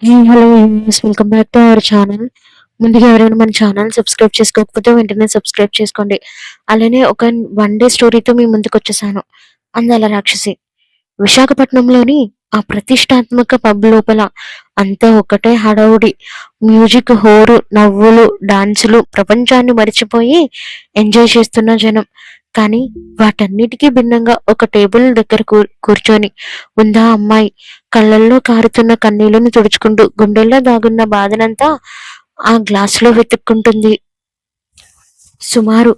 Hello welcome back to our channel. ముందుగా ఎవరైనా మన ఛానల్ సబ్స్క్రైబ్ చేసుకోకపోతే వెంటనే సబ్స్క్రైబ్ చేసుకోండి. అలానే ఒక వన్ డే స్టోరీతో మీ ముందుకు వచ్చేసాను. అందాల రాక్షసి. విశాఖపట్నంలోని ఆ ప్రతిష్టాత్మక పబ్ లోపల అంతా ఒకటే హడావుడి. మ్యూజిక్, హోరు, నవ్వులు, డాన్సులు, ప్రపంచాన్ని మరిచిపోయి ఎంజాయ్ చేస్తున్న జనం. కానీ వాటన్నిటికీ భిన్నంగా ఒక టేబుల్ దగ్గర కూర్చొని ఉందా అమ్మాయి. కళ్ళల్లో కారుతున్న కన్నీళ్లను తుడుచుకుంటూ గుండెల్లో దాగున్న బాధనంతా ఆ గ్లాసులో వెతుక్కుంటుంది. సుమారు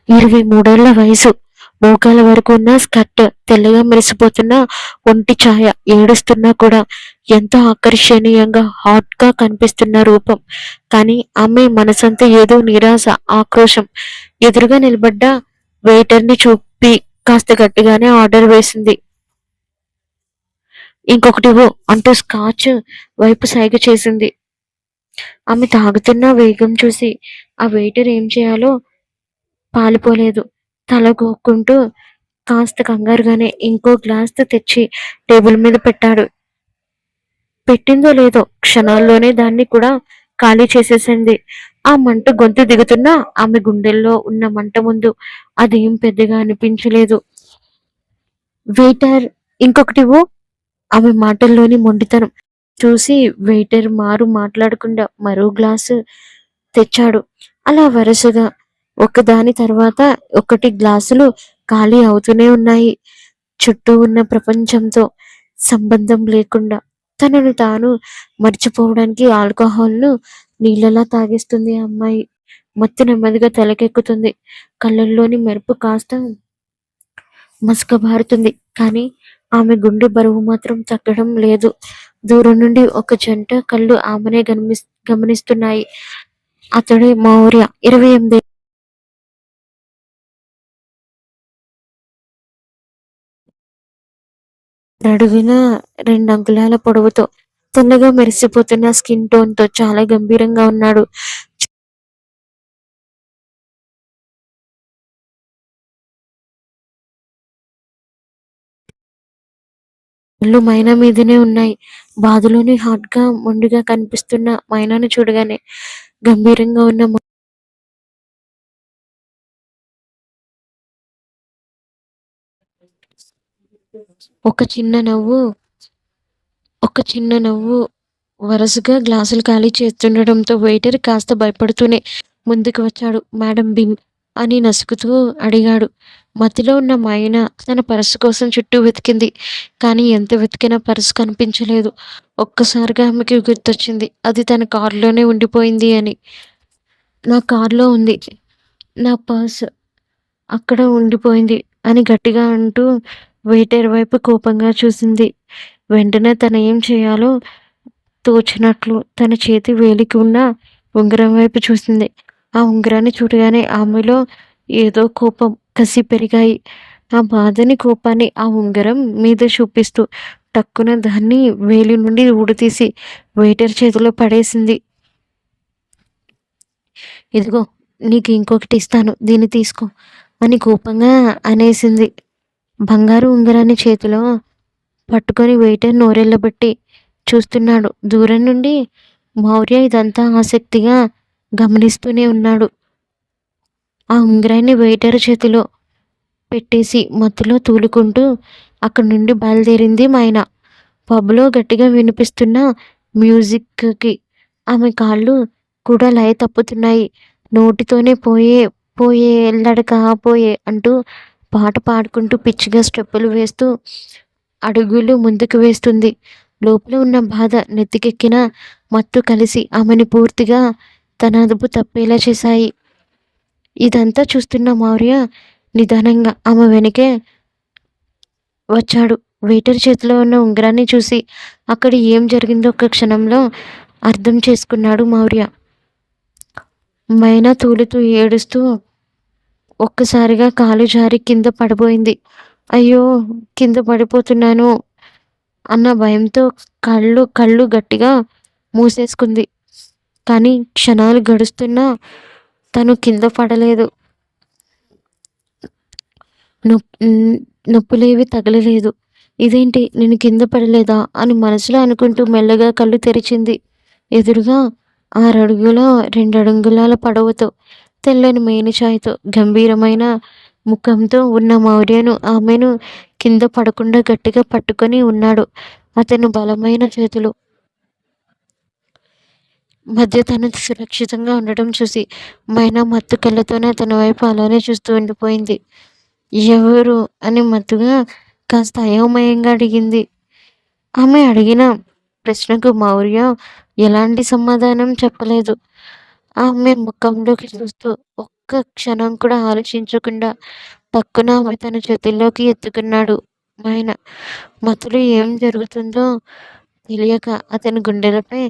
23 వయసు. మోకాల వరకు ఉన్న స్కర్ట్, తెల్లగా మెరిసిపోతున్న ఒంటి ఛాయ, ఏడుస్తున్నా కూడా ఎంతో ఆకర్షణీయంగా హాట్ గా కనిపిస్తున్న రూపం. కానీ ఆమె మనసంతా ఏదో నిరాశ, ఆక్రోశం. ఎదురుగా నిలబడ్డ వెయిటర్ ని చూపి కాస్త గట్టిగానే ఆర్డర్ వేసింది. ఇంకొకటివ్వు అంటూ స్కాచ్ వైపు సైగ చేసింది. ఆమె తాగుతున్న వేగం చూసి ఆ వెయిటర్ ఏం చేయాలో పాలుపోలేదు. తల గోక్కుంటూ కాస్త కంగారుగానే ఇంకో గ్లాస్ తెచ్చి టేబుల్ మీద పెట్టాడు. పెట్టిందో లేదో క్షణాల్లోనే దాన్ని కూడా ఖాళీ చేసేసింది. ఆ మంట గొంతు దిగుతున్నా ఆమె గుండెల్లో ఉన్న మంట ముందు అదేం పెద్దగా అనిపించలేదు. వెయిటర్, ఇంకొకటివ్వు. ఆమె మాటల్లోని మొండితనం చూసి వెయిటర్ మాట్లాడకుండా మరో గ్లాసు తెచ్చాడు. అలా వరుసగా ఒకదాని తర్వాత ఒకటి గ్లాసులు ఖాళీ అవుతూనే ఉన్నాయి. చుట్టూ ఉన్న ప్రపంచంతో సంబంధం లేకుండా తనను తాను మర్చిపోవడానికి ఆల్కహాల్ను నీళ్ళలా తాగేస్తుంది ఆ అమ్మాయి. మత్తు నెమ్మదిగా తలకెక్కుతుంది. కళ్ళల్లోని మెరుపు కాస్త మసకబారుతుంది. కానీ ఆమె గుండె బరువు మాత్రం తగ్గడం లేదు. దూరం నుండి ఒక జంట కళ్ళు ఆమెనే గమనిస్తున్నాయి. అతడే మౌర్య. 28 అడుగున 2 అంగుళాల పొడవుతో, తెల్లగా మెరిసిపోతున్న స్కిన్ టోన్ తో చాలా గంభీరంగా ఉన్నాడు. కళ్ళు మైనా మీదనే ఉన్నాయి. బాధలోని హాట్ గా మొండిగా కనిపిస్తున్న మైనాను చూడగానే గంభీరంగా ఉన్న ఒక చిన్న నవ్వు ఒక చిన్న నవ్వు వరుసగా గ్లాసులు ఖాళీ చేస్తుండటంతో వెయిటర్ కాస్త భయపడుతూనే ముందుకు వచ్చాడు. మేడం బిల్ అని నసుకుతూ అడిగాడు. మతిలో ఉన్న మైనా తన పర్సు కోసం చుట్టూ వెతికింది. కానీ ఎంత వెతికినా పర్సు కనిపించలేదు. ఒక్కసారిగా ఆమెకి గుర్తొచ్చింది, అది తన కారులోనే ఉండిపోయింది అని. నా కారులో ఉంది, నా పర్స్ అక్కడ ఉండిపోయింది అని గట్టిగా అంటూ వెయిటర్ వైపు కోపంగా చూసింది. వెంటనే తన ఏం చేయాలో తోచినట్లు తన చేతి వేలికి ఉన్న ఉంగరం వైపు చూసింది. ఆ ఉంగరాన్ని చూడగానే ఆమెలో ఏదో కోపం, కసి పెరిగాయి. ఆ బాధని, కోపాన్ని ఆ ఉంగరం మీద చూపిస్తూ టక్కున దాన్ని వేలి నుండి ఊడతీసి వెయిటర్ చేతిలో పడేసింది. ఇదిగో, నీకు ఇంకొకటి ఇస్తాను, దీన్ని తీసుకో అని కోపంగా అనేసింది. బంగారు ఉంగరాన్ని చేతిలో పట్టుకొని వెయిటర్ నోరెళ్ళబట్టి చూస్తున్నాడు. దూరం నుండి మౌర్య ఇదంతా ఆసక్తిగా గమనిస్తూనే ఉన్నాడు. ఆ ఉంగరాన్ని వెయిటర్ చేతిలో పెట్టేసి మత్తులో తూలుకుంటూ అక్కడి నుండి బయలుదేరింది మైనా. పబ్లో గట్టిగా వినిపిస్తున్న మ్యూజిక్కి ఆమె కాళ్ళు కూడా లయ తప్పుతున్నాయి. నోటితోనే పోయే పోయే ఎల్లడక పోయే అంటూ పాట పాడుకుంటూ పిచ్చిగా స్టెప్పులు వేస్తూ అడుగులు ముందుకు వేస్తుంది. లోపల ఉన్న బాధ, నెత్తికెక్కిన మత్తు కలిసి ఆమెని పూర్తిగా తన అదుపు తప్పేలా చేశాయి. ఇదంతా చూస్తున్న మౌర్య నిదానంగా ఆమె వెనకే వచ్చాడు. వెయిటర్ చేతిలో ఉన్న ఉంగరాన్ని చూసి అక్కడ ఏం జరిగిందో ఒక్క క్షణంలో అర్థం చేసుకున్నాడు మౌర్య. మైనా తూలుతూ ఏడుస్తూ ఒక్కసారిగా కాలు జారి కింద పడిపోయింది. అయ్యో, కింద పడిపోతున్నాను అన్న భయంతో కళ్ళు గట్టిగా మూసేసుకుంది. కానీ క్షణాలు గడుస్తున్నా తను కింద పడలేదు. నొప్పులేవి తగలలేదు. ఇదేంటి నేను కింద పడలేదా అని మనసులో అనుకుంటూ మెల్లగా కళ్ళు తెరిచింది. ఎదురుగా 6 అడుగుల 2 అంగుళాల పొడవుతో, తెల్లని మేనిఛాయతో, గంభీరమైన ముఖంతో ఉన్న మౌర్యను ఆమెను కింద పడకుండా గట్టిగా పట్టుకొని ఉన్నాడు. అతని బలమైన చేతులు మధ్య తను సురక్షితంగా ఉండటం చూసి మైనా మత్తు కళ్ళతోనే అతని వైపు అలానే చూస్తూ ఉండిపోయింది. ఎవరు అని మత్తుగా కాస్త అయోమయంగా అడిగింది. ఆమె అడిగిన ప్రశ్నకు మౌర్య ఎలాంటి సమాధానం చెప్పలేదు. ఆమె ముఖంలోకి చూస్తూ ఒక్క క్షణం కూడా ఆలోచించకుండా పక్కన ఆమె తన చేతుల్లోకి ఎత్తుకున్నాడు. ఆయన మతులు ఏం జరుగుతుందో తెలియక అతని గుండెలపై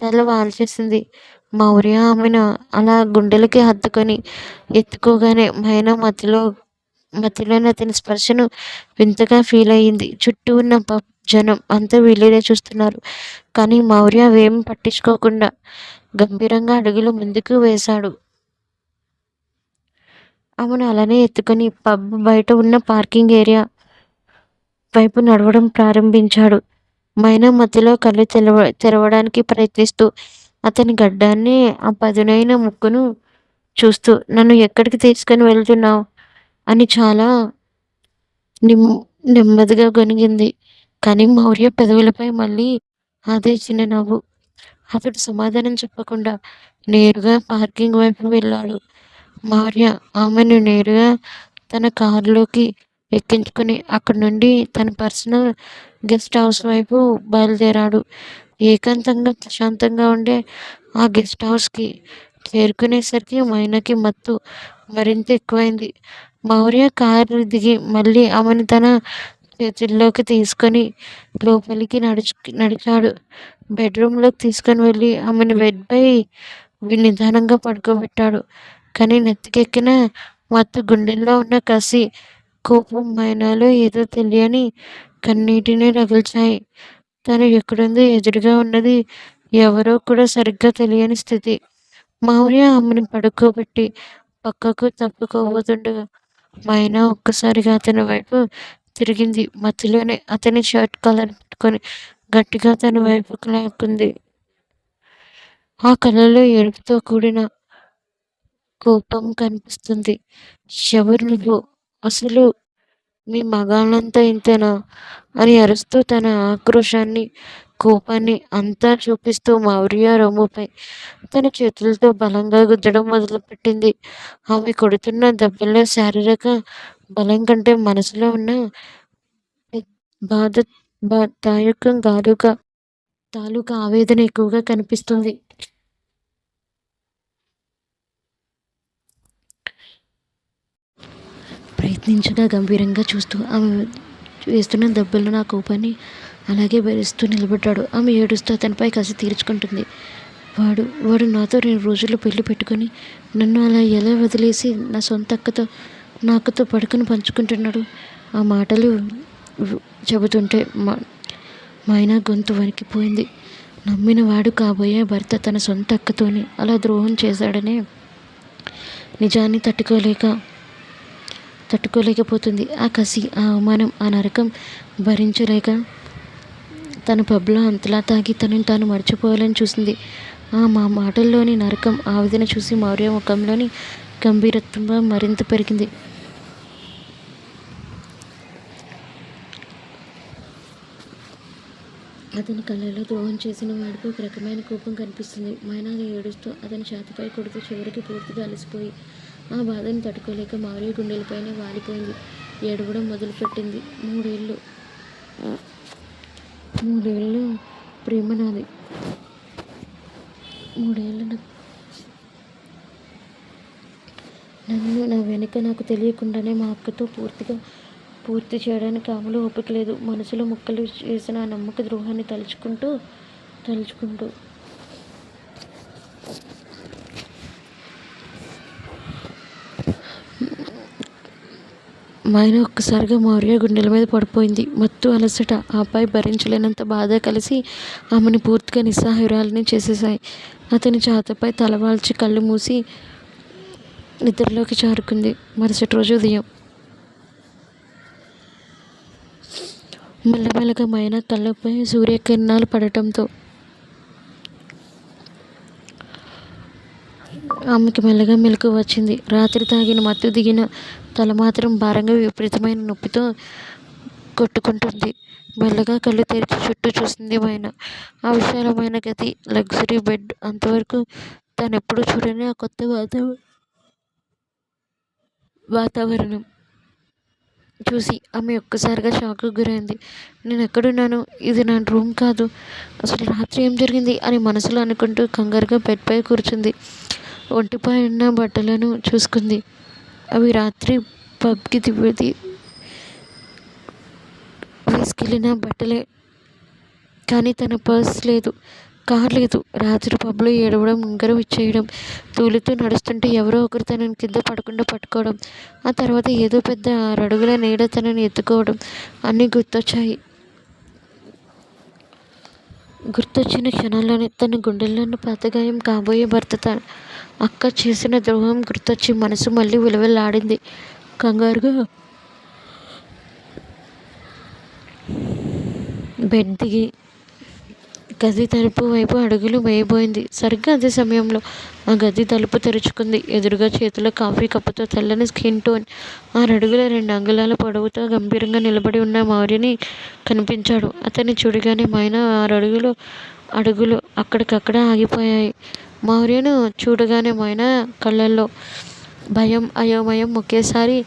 తల వాల్చేసింది. మౌర్య ఆమెను అలా గుండెలకి హత్తుకొని ఎత్తుకోగానే మైన మతిలోని అతని స్పర్శను వింతగా ఫీల్ అయ్యింది. చుట్టూ ఉన్న జనం అంతా వీళ్ళనే చూస్తున్నారు. కానీ మౌర్య అవేమీ పట్టించుకోకుండా గంభీరంగా అడుగులు ముందుకు వేశాడు. ఆమెను అలానే ఎత్తుకొని పబ్ బయట ఉన్న పార్కింగ్ ఏరియా వైపు నడవడం ప్రారంభించాడు. మైనా మధ్యలో కళ్ళు తెరవడానికి ప్రయత్నిస్తూ అతని గడ్డాన్ని, ఆ పదునైన ముక్కును చూస్తూ నన్ను ఎక్కడికి తీసుకుని వెళ్తున్నావు అని చాలా నెమ్మదిగా గొనిగింది. కానీ మౌర్య పెదవులపై మళ్ళీ అదే చిన్న నవ్వు. అతడు సమాధానం చెప్పకుండా నేరుగా పార్కింగ్ వైపు వెళ్ళాడు. మౌర్య ఆమెను నేరుగా తన కారులోకి ఎక్కించుకుని అక్కడి నుండి తన పర్సనల్ గెస్ట్ హౌస్ వైపు బయలుదేరాడు. ఏకాంతంగా ప్రశాంతంగా ఉండే ఆ గెస్ట్ హౌస్కి చేరుకునేసరికి మైనాకి మత్తు మరింత ఎక్కువైంది. మౌర్య కారు దిగి మళ్ళీ ఆమెను తన చేతుల్లోకి తీసుకొని లోపలికి నడిచాడు. బెడ్రూమ్లోకి తీసుకొని వెళ్ళి ఆమెను బెడ్పై నిదానంగా పడుకోబెట్టాడు. కానీ నెత్తికెక్కిన మత్తు, గుండెల్లో ఉన్న కసి, కోపం మైనాలో ఏదో తెలియని కన్నీటిని రగిల్చాయి. తను ఎక్కడుందో, ఎదురుగా ఉన్నది ఎవరో కూడా సరిగ్గా తెలియని స్థితి. మౌర్య ఆమెను పడుకోబెట్టి పక్కకు తప్పుకోబోతుండగా మైనా ఒక్కసారిగా అతని వైపు తిరిగింది. మధ్యలోనే అతని షర్ట్ కలర్ పట్టుకొని గట్టిగా తన వైపుకు లాక్కుంది. ఆ కళ్ళలో ఏడుపుతో కూడిన కోపం కనిపిస్తుంది. ఎవరు నువ్వు? అసలు మీ మగాళ్ళంతా ఇంతేనా అని అరుస్తూ తన ఆక్రోశాన్ని, కోపాన్ని అంతా చూపిస్తూ మౌర్య రొమ్ముపై తన చేతులతో బలంగా గుద్దడం మొదలుపెట్టింది. ఆమె కొడుతున్న దెబ్బల్లో శారీరక బలం కంటే మనసులో ఉన్న బాధ తాలూకా ఆవేదన ఎక్కువగా కనిపిస్తుంది. ప్రయత్నించగా గంభీరంగా చూస్తూ ఆమె వేస్తున్న దెబ్బలు నా కోపాన్ని అలాగే భరిస్తూ నిలబడ్డాడు. ఆమె ఏడుస్తూ అతనిపై కసి తీర్చుకుంటుంది. వాడు నాతో 2 రోజుల్లో పెళ్లి పెట్టుకొని నన్ను అలా ఎలా వదిలేసి నా సొంత అక్కతో పడుకుని పంచుకుంటున్నాడు. ఆ మాటలు చెబుతుంటే మైనా గొంతు వణికిపోయింది. నమ్మిన వాడు కాబోయే భర్త తన సొంత అక్కతోనే అలా ద్రోహం చేశాడనే నిజాన్ని తట్టుకోలేకపోతుంది. ఆ కసి, ఆ అవమానం, ఆ నరకం భరించలేక తన పబ్లో అంతలా తాగి తనని తాను మర్చిపోవాలని చూసింది. మా మాటల్లోని నరకం, ఆవేదన చూసి మౌర్య ముఖంలోని గంభీరత్వం మరింత పెరిగింది. అతని కళ్ళలో ద్రోహం చేసిన వాడిపై ఒక రకమైన కోపం కనిపిస్తుంది. మైనాలు ఏడుస్తూ అతని ఛాతీపై కొడుతూ చివరికి పూర్తిగా అలసిపోయి ఆ బాధను తట్టుకోలేక మౌర్య గుండెలపైనే వాలిపోయింది. ఏడవడం మొదలుపెట్టింది. 3 ఏళ్ళు ప్రేమ నాది. 3 ఏళ్ళు నన్ను నా వెనుక నాకు తెలియకుండానే మా అక్కతో పూర్తి చేయడానికి ఆమెలో ఓపిక లేదు. మనసులో ముక్కలు చేసిన ఆ నమ్మక ద్రోహాన్ని తలుచుకుంటూ మైనా ఒక్కసారిగా మౌర్య గుండెల మీద పడిపోయింది. మత్తు, అలసట, ఆపై భరించలేనంత బాధ కలిసి ఆమెను పూర్తిగా నిస్సహాయురాలిని చేసేశాయి. అతని ఛాతీపై తలవాల్చి కళ్ళు మూసి నిద్రలోకి జారుకుంది. మరుసటి రోజు ఉదయం మెల్లమెల్లగా మైనా కళ్ళపై సూర్యకిరణాలు పడటంతో ఆమెకి మెల్లగా మెలకువ వచ్చింది. రాత్రి తాగిన మత్తు దిగిన తల మాత్రం భారంగా విపరీతమైన నొప్పితో కొట్టుకుంటుంది. మెల్లగా కళ్ళు తెరిచి చుట్టూ చూసింది మైనా. ఆ విశాలమైన గది, లగ్జరీ బెడ్, అంతవరకు తనెప్పుడూ చూడని ఆ కొత్త వాతావరణం చూసి ఆమె ఒక్కసారిగా షాక్కు గురైంది. నేనెక్కడున్నాను? ఇది నా రూమ్ కాదు. అసలు రాత్రి ఏం జరిగింది అని మనసులో అనుకుంటూ కంగారుగా బెడ్పై కూర్చుంది. ఒంటిపై ఉన్న బట్టలను చూసుకుంది. అవి రాత్రి పబ్కి వేసుకెళ్ళిన బట్టలే. కానీ తన పర్స్ లేదు, కార్ లేదు. రాత్రి పబ్లో ఏడవడం, ఉంగరం ఇచ్చేయడం, తూలుతూ నడుస్తుంటే ఎవరో ఒకరు తనని కింద పడకుండా పట్టుకోవడం, ఆ తర్వాత ఏదో పెద్ద 6 అడుగుల నీడ తనని ఎత్తుకోవడం అన్నీ గుర్తొచ్చాయి. గుర్తొచ్చిన క్షణాల్లోనే తన గుండెల్లోని పాతగాయం, కాబోయే భర్త అక్క చేసిన ద్రోహం గుర్తొచ్చి మనసు మళ్ళీ విలువలాడింది. కంగారుగా బెడ్ దిగి గది తలుపు వైపు అడుగులు వేయబోయింది. సరిగ్గా అదే సమయంలో ఆ గది తలుపు తెరుచుకుంది. ఎదురుగా చేతిలో కాఫీ కప్పుతో తెల్లని స్కిన్ టోన్, 6 అడుగుల 2 అంగుళాల పొడవుతో గంభీరంగా నిలబడి ఉన్న మౌర్యని కనిపించాడు. అతన్ని చూడగానే మైనా 6 అడుగులు అక్కడికక్కడ ఆగిపోయాయి. మౌర్యను చూడగానే మైనా కళ్ళల్లో భయం, అయోమయం ఒకేసారి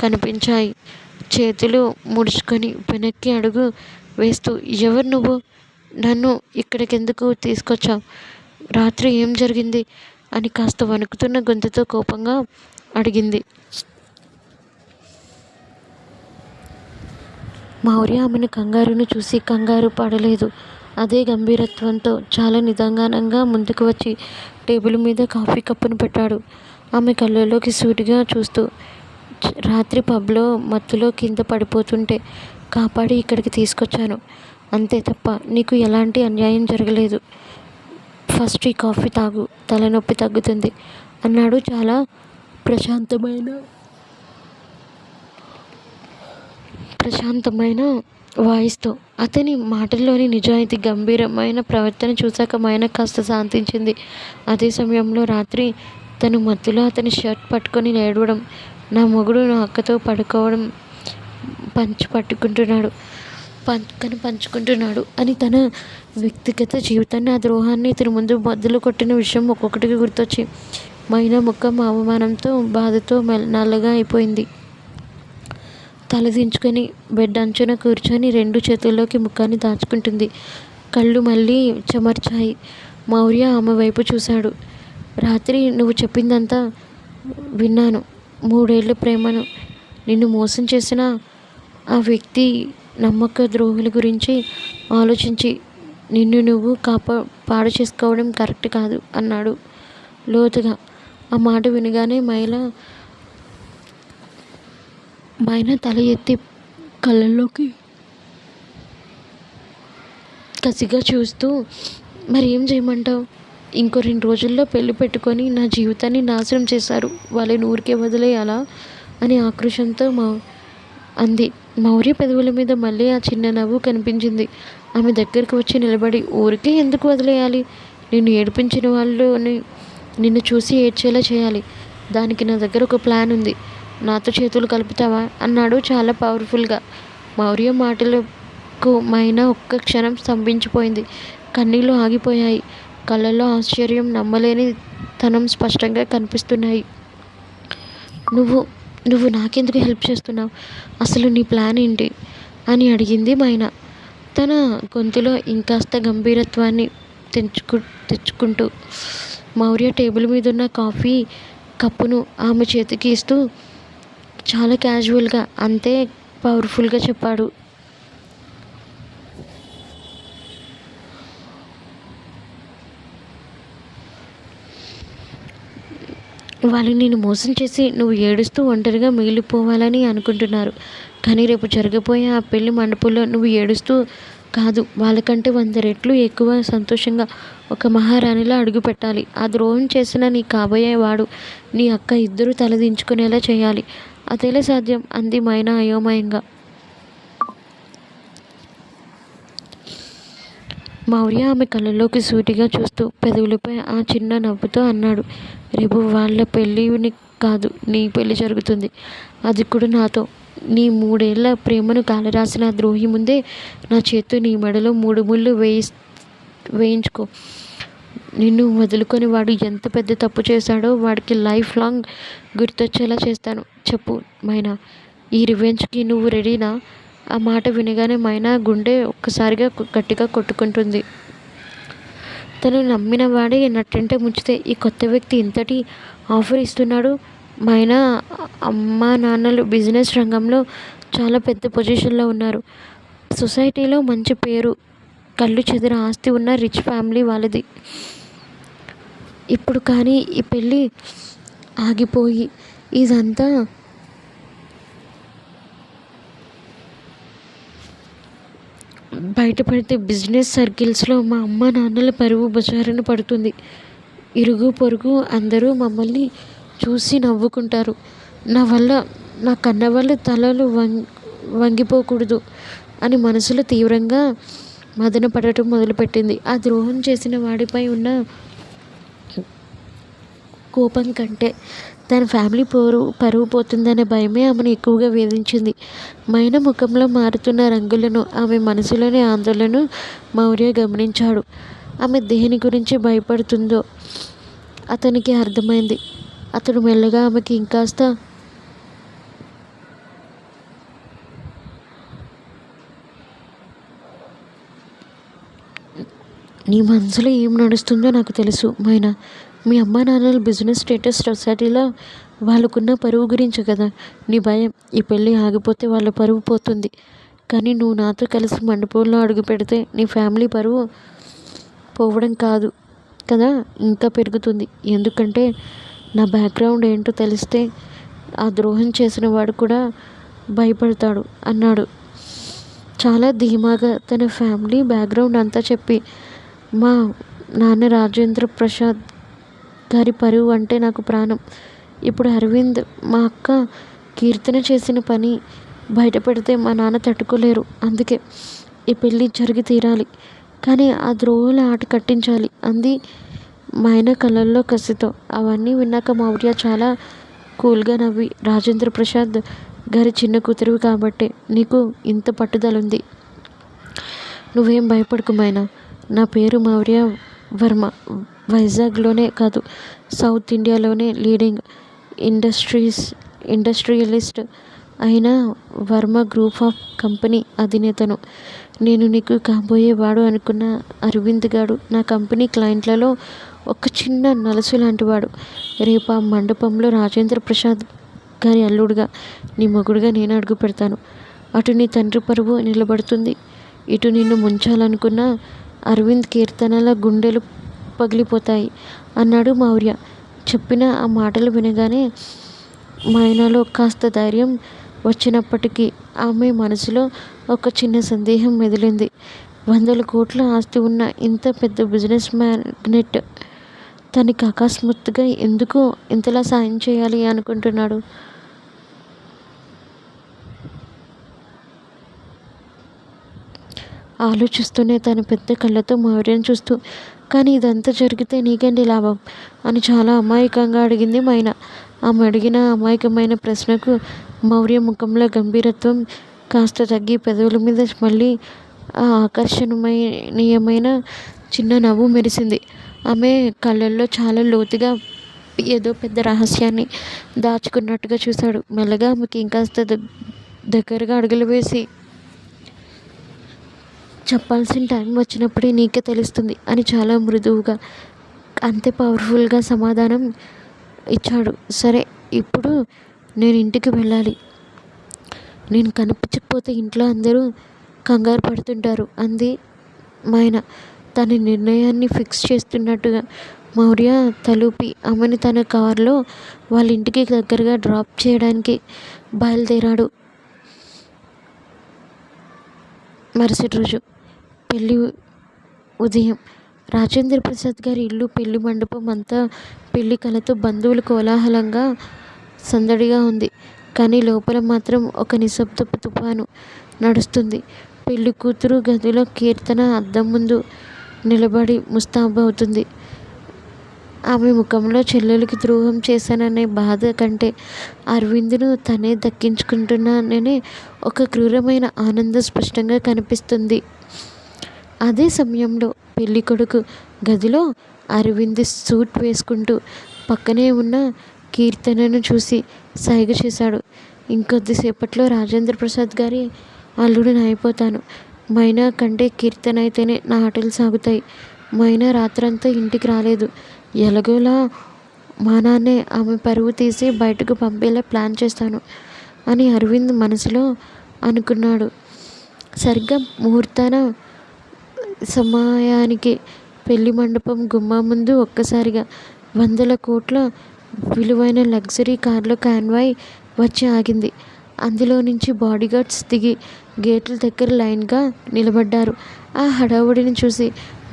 కనిపించాయి. చేతులు ముడుచుకొని వెనక్కి అడుగు వేస్తూ, ఎవరు నువ్వు? నన్ను ఇక్కడికెందుకు తీసుకొచ్చావు? రాత్రి ఏం జరిగింది? అని కాస్త వణుకుతున్న గొంతుతో కోపంగా అడిగింది. మౌర్య ఆమెను కంగారును చూసి కంగారు పడలేదు. అదే గంభీరత్వంతో చాలా నిదానంగా ముందుకు వచ్చి టేబుల్ మీద కాఫీ కప్పును పెట్టాడు. ఆమె కళ్ళలోకి సూటిగా చూస్తూ, రాత్రి పబ్లో మత్తులో కింద పడిపోతుంటే కాపాడి ఇక్కడికి తీసుకొచ్చాను. అంతే తప్ప నీకు ఎలాంటి అన్యాయం జరగలేదు. ఫస్ట్ ఈ కాఫీ తాగు, తలనొప్పి తగ్గుతుంది అన్నాడు చాలా ప్రశాంతమైన వాయిస్తో. అతని మాటల్లోని నిజాయితీ, గంభీరమైన ప్రవర్తన చూశాక మైనా కాస్త శాంతించింది. అదే సమయంలో రాత్రి తను మత్తులో అతని షర్ట్ పట్టుకొని ఏడవడం, నా మొగుడు నా అక్కతో పడుకోవడం పంచుకుంటున్నాడు అని తన వ్యక్తిగత జీవితాన్ని, ఆ ద్రోహాన్ని ఇతని ముందు బద్దలు కొట్టిన విషయం ఒక్కొక్కటిగా గుర్తొచ్చి మైనా ముఖం అవమానంతో, బాధతో నల్లగా అయిపోయింది. తలదించుకొని బెడ్ అంచున కూర్చొని 2 చేతుల్లోకి ముఖాన్ని దాచుకుంటుంది. కళ్ళు మళ్ళీ చెమర్చాయి. మౌర్య ఆమె వైపు చూశాడు. రాత్రి నువ్వు చెప్పిందంతా విన్నాను. 3 ఏళ్ల ప్రేమను, నిన్ను మోసం చేసిన ఆ వ్యక్తి నమ్మక ద్రోహుల గురించి ఆలోచించి నిన్ను నువ్వు పాడు చేసుకోవడం కరెక్ట్ కాదు అన్నాడు లోతుగా. ఆ మాట వినగానే మైనా తల ఎత్తి కళ్ళల్లోకి కసిగా చూస్తూ, మరి ఏం చేయమంటావు? ఇంకో 2 రోజుల్లో పెళ్లి పెట్టుకొని నా జీవితాన్ని నాశనం చేశారు. వాళ్ళని ఊరికే వదిలేయాలా అని ఆక్రోశంతో అంది. మౌర్య పెదవుల మీద మళ్ళీ ఆ చిన్న నవ్వు కనిపించింది. ఆమె దగ్గరకు వచ్చి నిలబడి, ఊరికే ఎందుకు వదిలేయాలి? నిన్ను ఏడిపించిన వాళ్ళని నిన్ను చూసి ఏడ్చేలా చేయాలి. దానికి నా దగ్గర ఒక ప్లాన్ ఉంది. నాతో చేతులు కలుపుతావా అన్నాడు చాలా పవర్ఫుల్గా. మౌర్య మాటలకు మైనా ఒక్క క్షణం స్తంభించిపోయింది. కన్నీళ్లు ఆగిపోయాయి. కళ్ళల్లో ఆశ్చర్యం, నమ్మలేని తనం స్పష్టంగా కనిపిస్తున్నాయి. నువ్వు నాకెందుకు హెల్ప్ చేస్తున్నావు? అసలు నీ ప్లాన్ ఏంటి అని అడిగింది మైనా తన గొంతులో ఇంకాస్త గంభీరత్వాన్ని తెచ్చుకుంటూ. మౌర్య టేబుల్ మీదున్న కాఫీ కప్పును ఆమె చేతికి ఇస్తూ చాలా క్యాజువల్గా, అంతే పవర్ఫుల్గా చెప్పాడు. వాళ్ళు నిన్ను మోసం చేసి నువ్వు ఏడుస్తూ ఒంటరిగా మిగిలిపోవాలని అనుకుంటున్నారు. కానీ రేపు జరగబోయే ఆ పెళ్లి మండపంలో నువ్వు ఏడుస్తూ కాదు, వాళ్ళకంటే 100 రెట్లు ఎక్కువ సంతోషంగా ఒక మహారాణిలా అడుగు పెట్టాలి. ఆ ద్రోహం చేసిన నీ కాబోయేవాడు, నీ అక్క ఇద్దరూ తలదించుకునేలా చేయాలి. అదెలా సాధ్యం? అంది మైనా అయోమయంగా. మౌర్య ఆమె కళ్ళలోకి సూటిగా చూస్తూ పెదవులపై ఆ చిన్న నవ్వుతో అన్నాడు. రేపు వాళ్ళ పెళ్ళిని కాదు, నీ పెళ్ళి జరుగుతుంది. అది కూడా నాతో. నీ 3 ఏళ్ల ప్రేమను కాలరాసిన ఆ ద్రోహి ముందే నా చేత్తో నీ మెడలో 3 ముళ్ళు వేయించుకో. నిన్ను వదులుకొని వాడు ఎంత పెద్ద తప్పు చేశాడో వాడికి లైఫ్ లాంగ్ గుర్తొచ్చేలా చేస్తాను. చెప్పు మైనా, ఈ రివెంజ్కి నువ్వు రెడీనా? ఆ మాట వినగానే మైనా గుండె ఒక్కసారిగా గట్టిగా కొట్టుకుంటుంది. తను నమ్మిన వాడే నట్టంటే ముంచితే ఈ కొత్త వ్యక్తి ఇంతటి ఆఫర్ ఇస్తున్నాడు. మైనా అమ్మా నాన్నలు బిజినెస్ రంగంలో చాలా పెద్ద పొజిషన్లో ఉన్నారు. సొసైటీలో మంచి పేరు, కళ్ళు చెదిర ఆస్తి ఉన్న రిచ్ ఫ్యామిలీ వాళ్ళది. ఇప్పుడు కానీ ఈ పెళ్ళి ఆగిపోయి ఇదంతా బయటపడితే బిజినెస్ సర్కిల్స్లో మా అమ్మ నాన్నల పరువు బజారున పడుతుంది. ఇరుగు పొరుగు అందరూ మమ్మల్ని చూసి నవ్వుకుంటారు. నా కన్నవాళ్ళ తలలు వంగిపోకూడదు అని మనసులో తీవ్రంగా మదన పడటం మొదలుపెట్టింది. ఆ ద్రోహం చేసిన వాడిపై ఉన్న కోపం కంటే తన ఫ్యామిలీ పరువు పోతుందనే భయమే ఆమెను ఎక్కువగా వేధించింది. మైనా ముఖంలో మారుతున్న రంగులను, ఆమె మనసులోని ఆందోళనను మౌర్య గమనించాడు. ఆమె దేని గురించి భయపడుతుందో అతనికి అర్థమైంది. అతడు మెల్లగా ఆమెకి ఇంకాస్త నీ మనసులో ఏం నడుస్తుందో నాకు తెలుసు మైనా. మీ అమ్మా నాన్నల బిజినెస్ స్టేటస్, సొసైటీలో వాళ్ళకున్న పరువు గురించి కదా నీ భయం. ఈ పెళ్ళి ఆగిపోతే వాళ్ళ పరువు పోతుంది. కానీ నువ్వు నాతో కలిసి మండపంలో అడుగు పెడితే నీ ఫ్యామిలీ పరువు పోవడం కాదు కదా, ఇంకా పెరుగుతుంది. ఎందుకంటే నా బ్యాక్గ్రౌండ్ ఏంటో తెలిస్తే ఆ ద్రోహం చేసిన వాడు కూడా భయపడతాడు అన్నాడు చాలా ధీమాగా. తన ఫ్యామిలీ బ్యాక్గ్రౌండ్ అంతా చెప్పి, మా నాన్న రాజేంద్ర ప్రసాద్ గారి పరువు అంటే నాకు ప్రాణం. ఇప్పుడు అరవింద్, మా అక్క కీర్తన చేసిన పని బయటపెడితే మా నాన్న తట్టుకోలేరు. అందుకే ఈ పెళ్ళి జరిగి తీరాలి. కానీ ఆ ద్రోహుల ఆట కట్టించాలి అంది మైనా కళ్ళల్లో కసితో. అవన్నీ విన్నాక మౌర్య చాలా కూల్గా నవ్వి, రాజేంద్ర ప్రసాద్ గారి చిన్న కూతురువి కాబట్టే నీకు ఇంత పట్టుదలుంది. నువ్వేం భయపడకు మైనా. నా పేరు మౌర్య వర్మ. వైజాగ్లోనే కాదు, సౌత్ ఇండియాలోనే లీడింగ్ ఇండస్ట్రియలిస్ట్ అయిన వర్మ గ్రూప్ ఆఫ్ కంపెనీ అధినేతను. నేను నీకు కాబోయేవాడు అనుకున్న అరవింద్ గాడు నా కంపెనీ క్లయింట్లలో ఒక చిన్న నలుసు లాంటివాడు. రేపు ఆ మండపంలో రాజేంద్ర ప్రసాద్ గారి అల్లుడుగా, నీ మొగుడుగా నేను అడుగు పెడతాను. అటు నీ తండ్రి పరువు నిలబడుతుంది, ఇటు నిన్ను ముంచాలనుకున్న అరవింద్ కీర్తనల గుండెలు పగిలిపోతాయి అన్నాడు మౌర్య. చెప్పిన ఆ మాటలు వినగానే మైనాలో కాస్త ధైర్యం వచ్చినప్పటికీ ఆమె మనసులో ఒక చిన్న సందేహం మెదిలింది. 100 కోట్ల ఆస్తి ఉన్న ఇంత పెద్ద బిజినెస్ మ్యాగ్నెట్ తనకి అకస్మాత్తుగా ఎందుకు ఇంతలా సాయం చేయాలి అనుకుంటున్నాడు. ఆలోచిస్తూనే తన పెద్ద కళ్ళతో మౌర్యను చూస్తూ, కానీ ఇదంతా జరిగితే నీకేంటి లాభం అని చాలా అమాయకంగా అడిగింది మైనా. ఆమె అడిగిన అమాయకమైన ప్రశ్నకు మౌర్య ముఖంలో గంభీరత్వం కాస్త తగ్గి పెదవుల మీద మళ్ళీ ఆ ఆకర్షణీయమైన చిన్న నవ్వు మెరిసింది. ఆమె కళ్ళల్లో చాలా లోతుగా ఏదో పెద్ద రహస్యాన్ని దాచుకున్నట్టుగా చూశాడు. మెల్లగా ఆమెకి ఇంకాస్త దగ్గరగా అడుగులు వేసి, చెప్పాల్సిన టైం వచ్చినప్పుడే నీకే తెలుస్తుంది అని చాలా మృదువుగా, అంతే పవర్ఫుల్గా సమాధానం ఇచ్చాడు. సరే, ఇప్పుడు నేను ఇంటికి వెళ్ళాలి. నేను కనిపించకపోతే ఇంట్లో అందరూ కంగారు పడుతుంటారు అంది మైనా తన నిర్ణయాన్ని ఫిక్స్ చేస్తున్నట్టుగా. మౌర్య తలూపి ఆమెను తన కారులో వాళ్ళ ఇంటికి దగ్గరగా డ్రాప్ చేయడానికి బయలుదేరాడు. మరుసటి రోజు పెళ్ళి ఉదయం రాజేంద్ర ప్రసాద్ గారి ఇల్లు, పెళ్లి మండపం అంతా పెళ్లి కళతో, బంధువులు కోలాహలంగా సందడిగా ఉంది. కానీ లోపల మాత్రం ఒక నిశ్శబ్దపు తుఫాను నడుస్తుంది. పెళ్లి కూతురు గదిలో కీర్తన అద్దం ముందు నిలబడి ముస్తాబవుతుంది. ఆమె ముఖంలో చెల్లెలికి ద్రోహం చేశాననే బాధ కంటే అరవింద్ను తనే దక్కించుకుంటున్నాననే ఒక క్రూరమైన ఆనందం స్పష్టంగా కనిపిస్తుంది. అదే సమయంలో పెళ్ళికొడుకు గదిలో అరవింద్ సూట్ వేసుకుంటూ పక్కనే ఉన్న కీర్తనను చూసి సైగ చేశాడు. ఇంకొద్దిసేపట్లో రాజేంద్ర ప్రసాద్ గారి అల్లుడిని అయిపోతాను. మైనా కంటే కీర్తన అయితేనే నా ఆటలు సాగుతాయి. మైనా రాత్రంతా ఇంటికి రాలేదు. ఎలాగోలా మా నాన్నే ఆమె పరువు తీసి బయటకు పంపేలా ప్లాన్ చేస్తాను అని అరవింద్ మనసులో అనుకున్నాడు. సరిగ్గా ముహూర్తాన సమయానికి పెళ్లి మండపం గుమ్మం ముందు ఒక్కసారిగా 100 కోట్ల విలువైన లగ్జరీ కార్లో కాన్వాయ్ వచ్చి ఆగింది. అందులో నుంచి బాడీగార్డ్స్ దిగి గేట్ల దగ్గర లైన్గా నిలబడ్డారు. ఆ హడావుడిని చూసి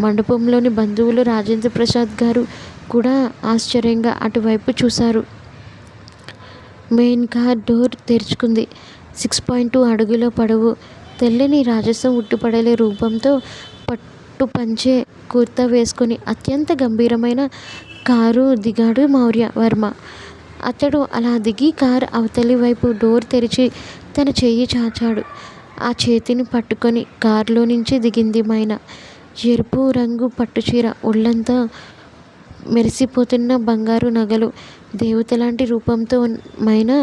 మండపంలోని బంధువులు రాజేంద్ర ప్రసాద్ గారు కూడా ఆశ్చర్యంగా అటువైపు చూశారు. Main car door తెరుచుకుంది. 6.2 అడుగుల పొడవు, తెల్లని రాజసం ఉట్టిపడలే రూపంతో పట్టు పంచె కుర్తా వేసుకొని అత్యంత గంభీరమైన కారు దిగాడు మౌర్య వర్మ. అతడు అలా దిగి కారు అవతలి వైపు డోర్ తెరిచి తన చెయ్యి చాచాడు. ఆ చేతిని పట్టుకొని కారులో నుంచి దిగింది మైనా. ఎరుపు రంగు పట్టుచీర, ఒళ్ళంతా మెరిసిపోతున్న బంగారు నగలు, దేవతలాంటి రూపంతో మైనా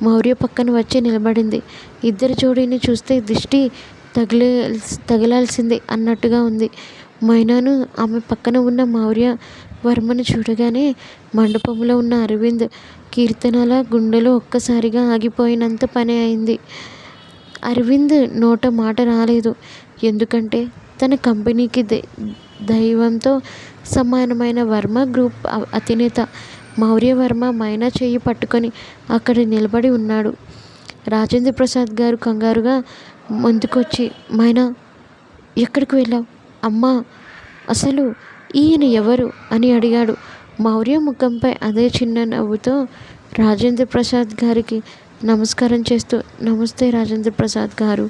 మౌర్య పక్కన వచ్చి నిలబడింది. ఇద్దరి జోడీని చూస్తే దిష్టి తగిలాల్సిందే అన్నట్టుగా ఉంది. మైనాను ఆమె పక్కన ఉన్న మౌర్య వర్మను చూడగానే మండపంలో ఉన్న అరవింద్ కీర్తనల గుండెలో ఒక్కసారిగా ఆగిపోయినంత పని అయింది. అరవింద్ నోట మాట రాలేదు. ఎందుకంటే తన కంపెనీకి దైవంతో సమానమైన వర్మ గ్రూప్ అధినేత మౌర్య వర్మ మైనా చెయ్యి పట్టుకొని అక్కడ నిలబడి ఉన్నాడు. రాజేంద్ర ప్రసాద్ గారు కంగారుగా ముందుకొచ్చి, మైనా, ఎక్కడికి వెళ్ళావు? అమ్మా, అసలు ఈయన ఎవరు అని అడిగాడు. మౌర్య ముఖంపై అదే చిన్న నవ్వుతో రాజేంద్ర ప్రసాద్ గారికి నమస్కారం చేస్తూ, నమస్తే రాజేంద్ర ప్రసాద్ గారు,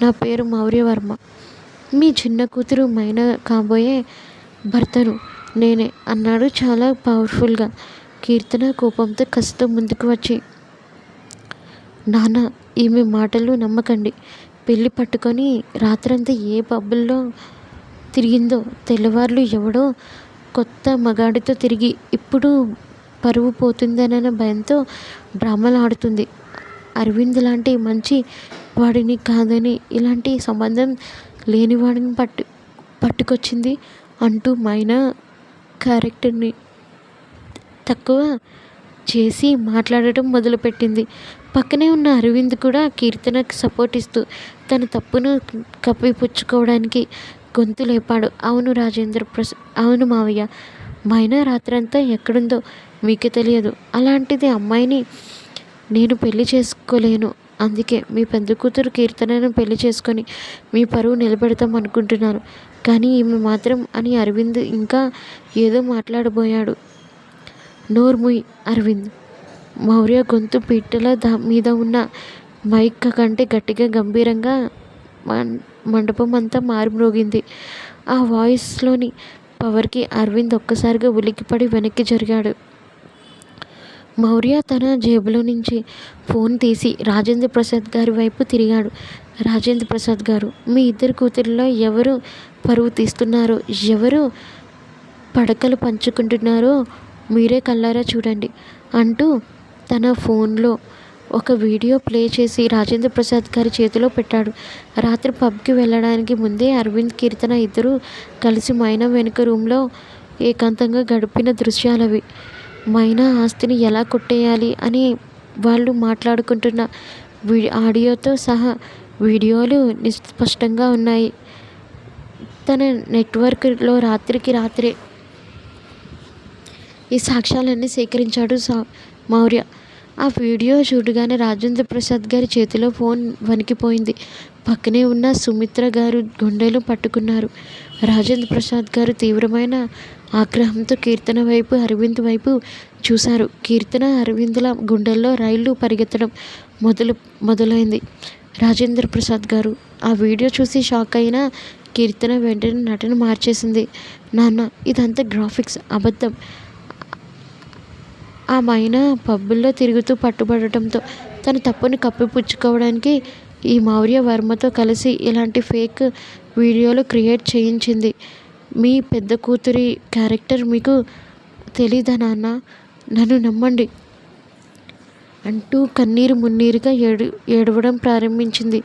నా పేరు మౌర్య వర్మ. మీ చిన్న కూతురు మైనా కాబోయే భర్తను నేనే అన్నాడు చాలా పవర్ఫుల్గా. కీర్తన కోపంతో కసితో ముందుకు వచ్చి, నాన్న, ఈమె మాటలు నమ్మకండి. పెళ్ళి పట్టుకొని రాత్రంతా ఏ పబ్బుల్లో తిరిగిందో, తెల్లవార్లు ఎవడో కొత్త మగాడితో తిరిగి ఇప్పుడు పరువు పోతుందన్న భయంతో డ్రామాలు ఆడుతుంది. అరవింద్ లాంటి మంచి వాడిని కాదని ఇలాంటి సంబంధం లేనివాడిని పట్టుకొచ్చింది అంటూ మైనా క్యారెక్టర్ని తక్కువ చేసి మాట్లాడటం మొదలుపెట్టింది. పక్కనే ఉన్న అరవింద్ కూడా కీర్తనకు సపోర్ట్ ఇస్తూ తన తప్పును కప్పిపుచ్చుకోవడానికి గొంతు లేపాడు. అవును మావయ్య, మైనా రాత్రంతా ఎక్కడుందో మీకే తెలియదు. అలాంటిది అమ్మాయిని నేను పెళ్లి చేసుకోలేను. అందుకే మీ పెద్ద కూతురు కీర్తనను పెళ్లి చేసుకొని మీ పరువు నిలబెడతాం అనుకుంటున్నాను. కానీ ఈమె మాత్రం అని అరవింద్ ఇంకా ఏదో మాట్లాడబోయాడు. నోర్ముయ్ అరవింద్. మౌర్య గొంతు పీటల మీద ఉన్న మైక్ కంటే గట్టిగా గంభీరంగా మండపం అంతా మారుమ్రోగింది. ఆ వాయిస్లోని పవర్కి అరవింద్ ఒక్కసారిగా ఉలిక్కిపడి వెనక్కి జరిగాడు. మౌర్య తన జేబులో నుంచి ఫోన్ తీసి రాజేంద్ర ప్రసాద్ గారి వైపు తిరిగాడు. రాజేంద్ర ప్రసాద్ గారు, మీ ఇద్దరు కూతురిలో ఎవరు పరువు తీస్తున్నారో, ఎవరు పడకలు పంచుకుంటున్నారో మీరే కళ్ళారా చూడండి అంటూ తన ఫోన్లో ఒక వీడియో ప్లే చేసి రాజేంద్ర ప్రసాద్ గారి చేతిలో పెట్టాడు. రాత్రి పబ్కి వెళ్ళడానికి ముందే అరవింద్, కీర్తన ఇద్దరూ కలిసి మైనా వెనుక రూమ్లో ఏకాంతంగా గడిపిన దృశ్యాలవి. మైనా ఆస్తిని ఎలా కొట్టేయాలి అని వాళ్ళు మాట్లాడుకుంటున్న ఆడియోతో సహా వీడియోలు స్పష్టంగా ఉన్నాయి. తన నెట్వర్క్లో రాత్రికి రాత్రే ఈ సాక్ష్యాలన్నీ సేకరించాడు మౌర్య. ఆ వీడియో చూడగానే రాజేంద్ర ప్రసాద్ గారి చేతిలో ఫోన్ వణికిపోయింది. పక్కనే ఉన్న సుమిత్ర గారు గుండెలు పట్టుకున్నారు. రాజేంద్ర ప్రసాద్ గారు తీవ్రమైన ఆగ్రహంతో కీర్తన వైపు, అరవింద్ వైపు చూశారు. కీర్తన, అరవింద్ల గుండెల్లో రైళ్లు పరిగెత్తడం మొదలైంది. రాజేంద్ర ప్రసాద్ గారు ఆ వీడియో చూసి షాక్ అయినా కీర్తన వెంటనే నటన మార్చేసింది. నాన్న, ఇదంతా గ్రాఫిక్స్, అబద్ధం. ఆ మైనా పబ్బుల్లో తిరుగుతూ పట్టుబడటంతో తన తప్పుని కప్పిపుచ్చుకోవడానికి ఈ మౌర్య వర్మతో కలిసి ఇలాంటి ఫేక్ వీడియోలు క్రియేట్ చేయించింది. మీ పెద్ద కూతురి క్యారెక్టర్ మీకు తెలీదా నాన్న? నన్ను నమ్మండి అంటూ కన్నీరు మున్నీరుగా ఏడవడం ప్రారంభించింది.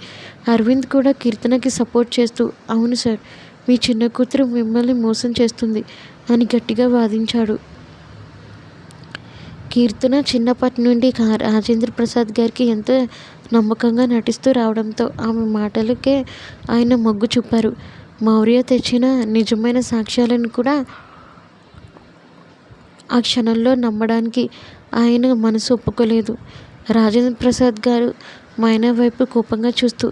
అరవింద్ కూడా కీర్తనకి సపోర్ట్ చేస్తూ, అవును సార్, మీ చిన్న కూతురు మిమ్మల్ని మోసం చేస్తుంది అని గట్టిగా వాదించాడు. కీర్తన చిన్నప్పటి నుండి రాజేంద్ర ప్రసాద్ గారికి ఎంతో నమ్మకంగా నటిస్తూ రావడంతో ఆమె మాటలకే ఆయన మొగ్గు చూపారు. మౌర్య తెచ్చిన నిజమైన సాక్ష్యాలను కూడా ఆ క్షణంలో నమ్మడానికి ఆయన మనసు ఒప్పుకోలేదు. రాజేంద్ర ప్రసాద్ గారు మైనా వైపు కోపంగా చూస్తూ,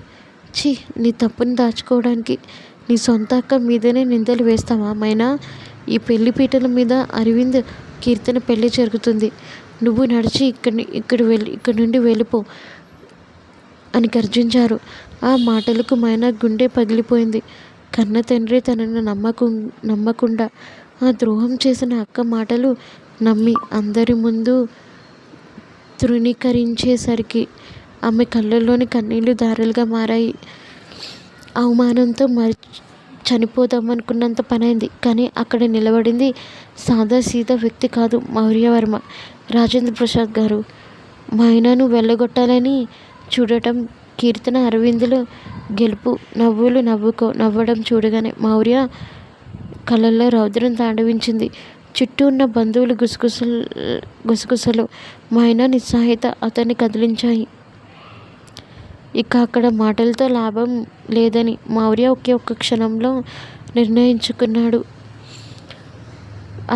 ఛీ, నీ తప్పుని దాచుకోవడానికి నీ సొంత అక్క మీదనే నిందలు వేస్తావా మైనా? ఈ పెళ్లి పీటల మీద అరవింద్ కీర్తన పెళ్లి జరుగుతుంది. నువ్వు నడిచి ఇక్కడి నుండి వెళ్ళిపో అని గర్జించారు. ఆ మాటలకు మైనా గుండె పగిలిపోయింది. కన్న తండ్రి తనను నమ్మకుండా ఆ ద్రోహం చేసిన అక్క మాటలు నమ్మి అందరి ముందు తృణీకరించేసరికి ఆమె కళ్ళల్లోని కన్నీళ్లు ధారలుగా మారాయి. అవమానంతో చనిపోదామనుకున్నంత పనైంది. కానీ అక్కడ నిలబడింది సాదా సీదా వ్యక్తి కాదు, మౌర్యవర్మ. రాజేంద్ర ప్రసాద్ గారు మైనాను వెళ్ళగొట్టాలని చూడటం, కీర్తన అరవిందులో గెలుపు నవ్వడం చూడగానే మౌర్య కళ్ళల్లో రౌద్రం తాండవించింది. చుట్టూ ఉన్న బంధువులు గుసగుసలు, మైనా నిస్సహాయత అతన్ని కదిలించాయి. ఇక అక్కడ మాటలతో లాభం లేదని మౌర్య ఒక్క క్షణంలో నిర్ణయించుకున్నాడు.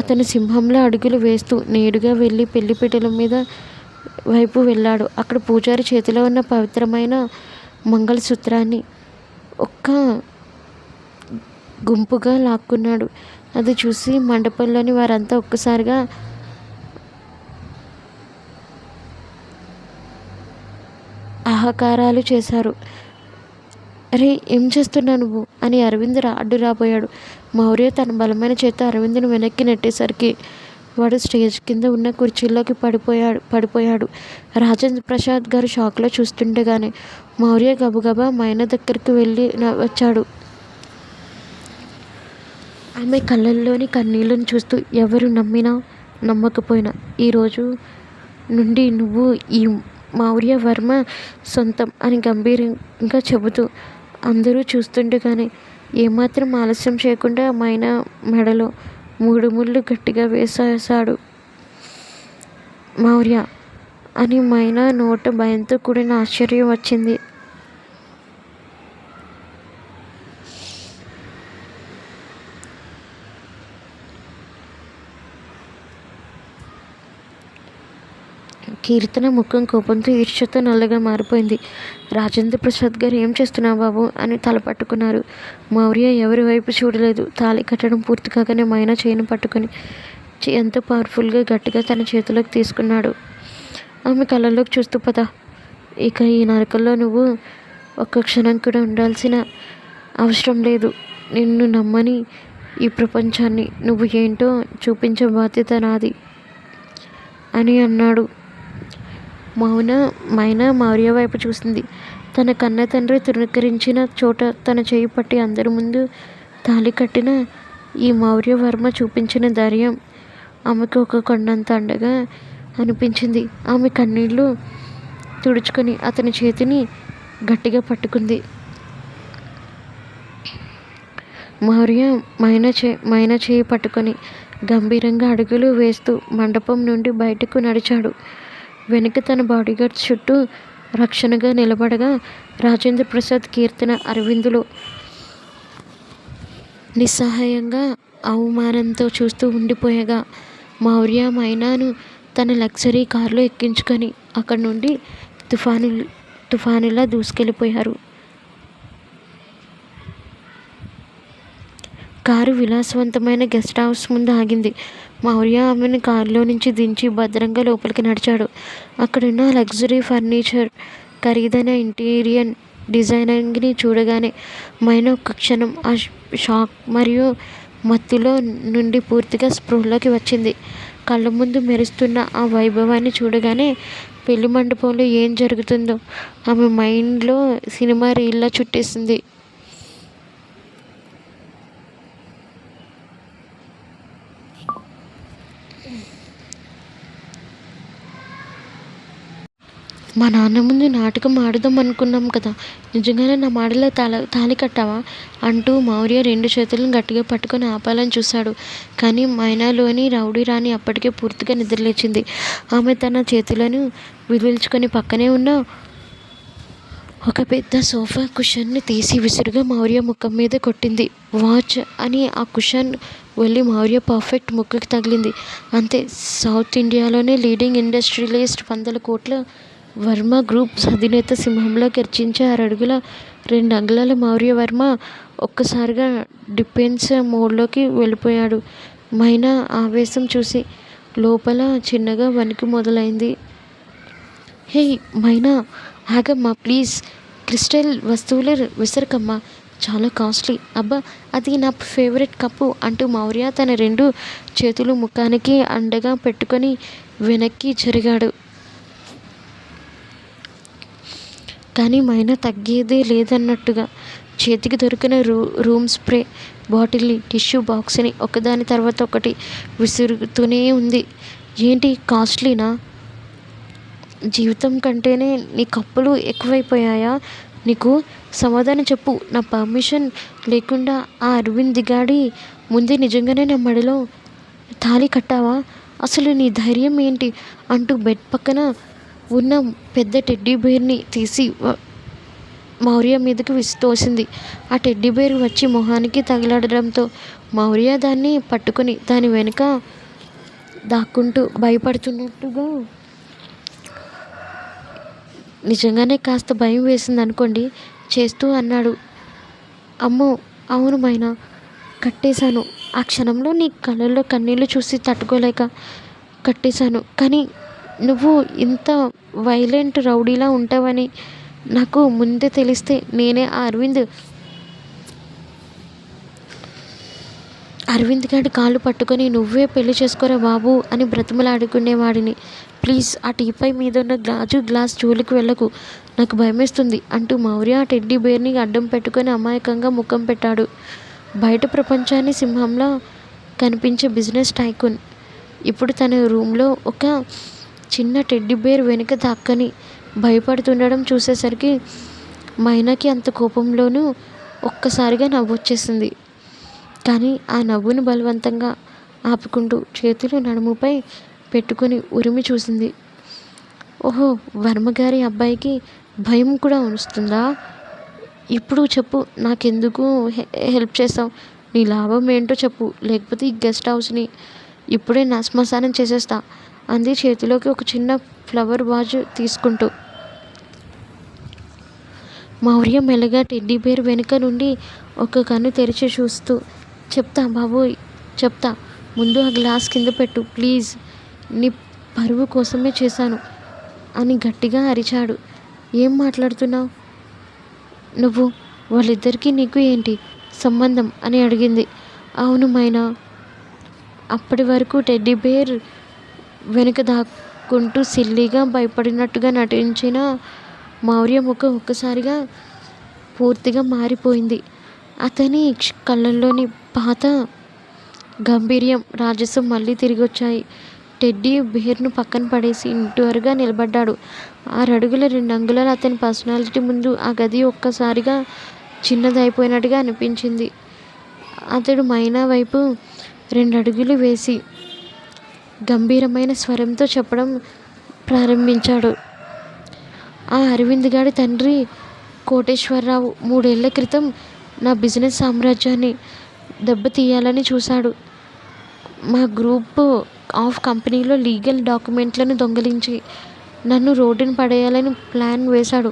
అతను సింహంలో అడుగులు వేస్తూ నేరుగా వెళ్ళి పెళ్లిపీటల మీద వైపు వెళ్ళాడు. అక్కడ పూజారి చేతిలో ఉన్న పవిత్రమైన మంగళసూత్రాన్ని ఒక్క గుంపుగా లాక్కున్నాడు. అది చూసి మండపంలోని వారంతా ఒక్కసారిగా ఆహాకారాలు చేశారు. అరే, ఏం చేస్తున్నావు నువ్వు అని అరవింద్ అడ్డు రాబోయాడు. మౌర్య తన బలమైన చేత అరవింద్ను వెనక్కి నెట్టేసరికి వాడు స్టేజ్ కింద ఉన్న కుర్చీలోకి పడిపోయాడు. రాజేంద్ర ప్రసాద్ గారు షాక్లో చూస్తుండగానే మౌర్య గబగబా మైనా దగ్గరికి వచ్చాడు. ఆమె కళ్ళల్లోని కన్నీళ్లను చూస్తూ, ఎవరు నమ్మినా నమ్మకపోయినా ఈరోజు నుండి నువ్వు ఈ మౌర్య వర్మ సొంతం అని గంభీరంగా చెబుతూ అందరూ చూస్తుండగానే ఏమాత్రం ఆలస్యం చేయకుండా మైనా మెడలో 3 ముళ్ళు గట్టిగా వేసేశాడు. మౌర్య అని మైనా నోట భయంతో కూడిన ఆశ్చర్యం వచ్చింది. కీర్తన ముఖం కోపంతో ఈర్ష్యతో నల్లగా మారిపోయింది. రాజేంద్ర ప్రసాద్ గారు ఏం చేస్తున్నావు బాబు అని తల పట్టుకున్నారు. మౌర్య ఎవరి వైపు చూడలేదు. తాళి కట్టడం పూర్తి కాగానే మైనా చేయిని పట్టుకొని ఎంతో పవర్ఫుల్గా గట్టిగా తన చేతిలోకి తీసుకున్నాడు. ఆమె కళ్ళల్లోకి చూస్తూ, పద, ఇక ఈ నరకంలో నువ్వు ఒక్క క్షణం కూడా ఉండాల్సిన అవసరం లేదు. నిన్ను నమ్మని ఈ ప్రపంచాన్ని నువ్వు ఏంటో చూపించే బాధ్యత నాది అని అన్నాడు. మైనా మౌర్య వైపు చూసింది. తన కన్న తండ్రి తృణీకరించిన చోట తన చేయి పట్టి అందరి ముందు తాళి కట్టిన ఈ మౌర్య వర్మ చూపించిన ధైర్యం ఆమెకు ఒక కొండంత అండగా అనిపించింది. ఆమె కన్నీళ్లు తుడుచుకొని అతని చేతిని గట్టిగా పట్టుకుంది. మౌర్య మైనా చేయి పట్టుకొని గంభీరంగా అడుగులు వేస్తూ మండపం నుండి బయటకు నడిచాడు. వెనుక తన బాడీగార్డ్స్ చుట్టూ రక్షణగా నిలబడగా రాజేంద్ర ప్రసాద్, కీర్తన అరవిందులు నిస్సహాయంగా అవమానంతో చూస్తూ ఉండిపోయగా మౌర్య మైనాను తన లగ్జరీ కారులో ఎక్కించుకొని అక్కడి నుండి తుఫానులా దూసుకెళ్ళిపోయారు. కారు విలాసవంతమైన గెస్ట్ హౌస్ ముందు ఆగింది. మౌర్య ఆమెను కారులో నుంచి దించి భద్రంగా లోపలికి నడిచాడు. అక్కడున్న లగ్జరీ ఫర్నిచర్, ఖరీదైన ఇంటీరియర్ డిజైనింగ్ని చూడగానే మైనా ఒక్క క్షణం ఆ షాక్ మరియు మత్తులో నుండి పూర్తిగా స్పృహలోకి వచ్చింది. కళ్ళ ముందు మెరుస్తున్న ఆ వైభవాన్ని చూడగానే పెళ్లి మండపంలో ఏం జరుగుతుందో ఆమె మైండ్లో సినిమా రీల్లా చుట్టేసింది. మా నాన్న ముందు నాటకం ఆడుదాం అనుకున్నాం కదా, నిజంగానే నా మాటలో తాళి కట్టావా అంటూ మౌర్య 2 చేతులను గట్టిగా పట్టుకొని ఆపాలని చూశాడు. కానీ మైనాలోని రౌడీ రాణి అప్పటికే పూర్తిగా నిద్రలేచింది. ఆమె తన చేతులను విదిల్చుకొని పక్కనే ఉన్న ఒక పెద్ద సోఫా కుషన్ని తీసి విసురుగా మౌర్య ముఖం మీద కొట్టింది. వాచ్ అని ఆ కుషన్ వెళ్ళి మౌర్య పర్ఫెక్ట్ ముక్కుకి తగిలింది. అంతే. సౌత్ ఇండియాలోనే లీడింగ్ ఇండస్ట్రియలిస్ట్ 100 కోట్ల వర్మ గ్రూప్స్ అధినేత సింహంలో గర్జించే 6 అడుగుల 2 అంగుళాల మౌర్య వర్మ ఒక్కసారిగా డిఫెన్స్ మోడ్లోకి వెళ్ళిపోయాడు. మైనా ఆవేశం చూసి లోపల చిన్నగా వణికి మొదలైంది. హే మైనా, ఆగమ్మా ప్లీజ్, క్రిస్టల్ వస్తువులు విసరకమ్మా, చాలా కాస్ట్లీ. అబ్బా, అది నా ఫేవరెట్ కప్పు అంటూ మౌర్య తన 2 చేతులు ముఖానికి అండగా పెట్టుకొని వెనక్కి జరిగాడు. కానీ మైనా తగ్గేదే లేదన్నట్టుగా చేతికి దొరికిన రూమ్ స్ప్రే బాటిల్ని, టిష్యూ బాక్స్ని ఒకదాని తర్వాత ఒకటి విసురుతూనే ఉంది. ఏంటి కాస్ట్లీనా? జీవితం కంటేనే నీ కప్పులు ఎక్కువైపోయాయా నీకు? సమాధానం చెప్పు. నా పర్మిషన్ లేకుండా ఆ అరవింద్ దిగాడి ముందే నిజంగానే నా మెడలో తాళి కట్టావా? అసలు నీ ధైర్యం ఏంటి అంటూ బెడ్ పక్కన ఉన్న పెద్ద టెడ్డీ బేర్ని తీసి మౌర్య మీదకి తోసింది. ఆ టెడ్డీ బేర్ వచ్చి మొహానికి తగిలడంతో మౌర్య దాన్ని పట్టుకొని దాని వెనుక దాక్కుంటూ భయపడుతున్నట్టుగా, నిజంగానే కాస్త భయం వేసింది అనుకోండి చేస్తూ అన్నాడు. అమ్మో అవును మైనా, కట్టేశాను. ఆ క్షణంలో నీ కళ్ళల్లో కన్నీళ్ళు చూసి తట్టుకోలేక కట్టేశాను. కానీ నువ్వు ఇంత వైలెంట్ రౌడీలా ఉంటావని నాకు ముందే తెలిస్తే నేనే ఆ అరవింద్ గారి కాళ్ళు పట్టుకొని నువ్వే పెళ్లి చేసుకోరా బాబు అని బ్రతిమలాడుకునేవాడిని. ప్లీజ్ ఆ టీపై మీద ఉన్న గ్లాస్ జోలికి వెళ్ళకు, నాకు భయమేస్తుంది అంటూ మౌర్య ఆ టెడ్డీ బేర్ని అడ్డం పెట్టుకొని అమాయకంగా ముఖం పెట్టాడు. బయట ప్రపంచాన్ని సింహంలో కనిపించే బిజినెస్ టైకూన్ ఇప్పుడు తన రూమ్లో ఒక చిన్న టెడ్డీ బేర్ వెనుక దాక్కని భయపడుతుండడం చూసేసరికి మైనాకి అంత కోపంలోనూ ఒక్కసారిగా నవ్వొచ్చేసింది. కానీ ఆ నవ్వుని బలవంతంగా ఆపుకుంటూ చేతులు నడుముపై పెట్టుకుని ఉరిమి చూసింది. ఓహో, వర్మగారి అబ్బాయికి భయం కూడా వస్తుందా? ఇప్పుడు చెప్పు, నాకెందుకు హెల్ప్ చేస్తావు? నీ లాభం ఏంటో చెప్పు, లేకపోతే ఈ గెస్ట్ హౌస్ని ఇప్పుడే శ్మశానం చేసేస్తా అంది చేతిలోకి ఒక చిన్న ఫ్లవర్ వాజ్ తీసుకుంటూ. మౌర్య మెల్లగా టెడ్డీ బేర్ వెనుక నుండి ఒక కన్ను తెరిచి చూస్తూ, చెప్తా బాబోయ్ చెప్తా, ముందు ఆ గ్లాస్ కింద పెట్టు ప్లీజ్, నీ పరువు కోసమే చేశాను అని గట్టిగా అరిచాడు. ఏం మాట్లాడుతున్నావు నువ్వు? వాళ్ళిద్దరికీ నీకు ఏంటి సంబంధం అని అడిగింది. అవును మైనా. అప్పటి వరకు టెడ్డీ బేర్ వెనుక దాక్కుంటూ సిల్లీగా భయపడినట్టుగా నటించిన మౌర్య ముఖం ఒక్కసారిగా పూర్తిగా మారిపోయింది. అతని కళ్ళల్లోని పాత గంభీర్యం, రాజసం మళ్ళీ తిరిగి వచ్చాయి. టెడ్డీ బేర్ను పక్కన పడేసి ఇంటివరగా నిలబడ్డాడు. 6 అడుగుల 2 అంగుళాల అతని పర్సనాలిటీ ముందు ఆ గది ఒక్కసారిగా చిన్నదైపోయినట్టుగా అనిపించింది. అతడు మైనా వైపు 2 అడుగులు వేసి గంభీరమైన స్వరంతో చెప్పడం ప్రారంభించాడు. ఆ అరవింద్ గాడి తండ్రి కోటేశ్వరరావు 3 ఏళ్ల క్రితం నా బిజినెస్ సామ్రాజ్యాన్ని దెబ్బతీయాలని చూశాడు. మా గ్రూప్ ఆఫ్ కంపెనీలో లీగల్ డాక్యుమెంట్లను దొంగిలించి నన్ను రోడ్డున పడేయాలని ప్లాన్ వేశాడు.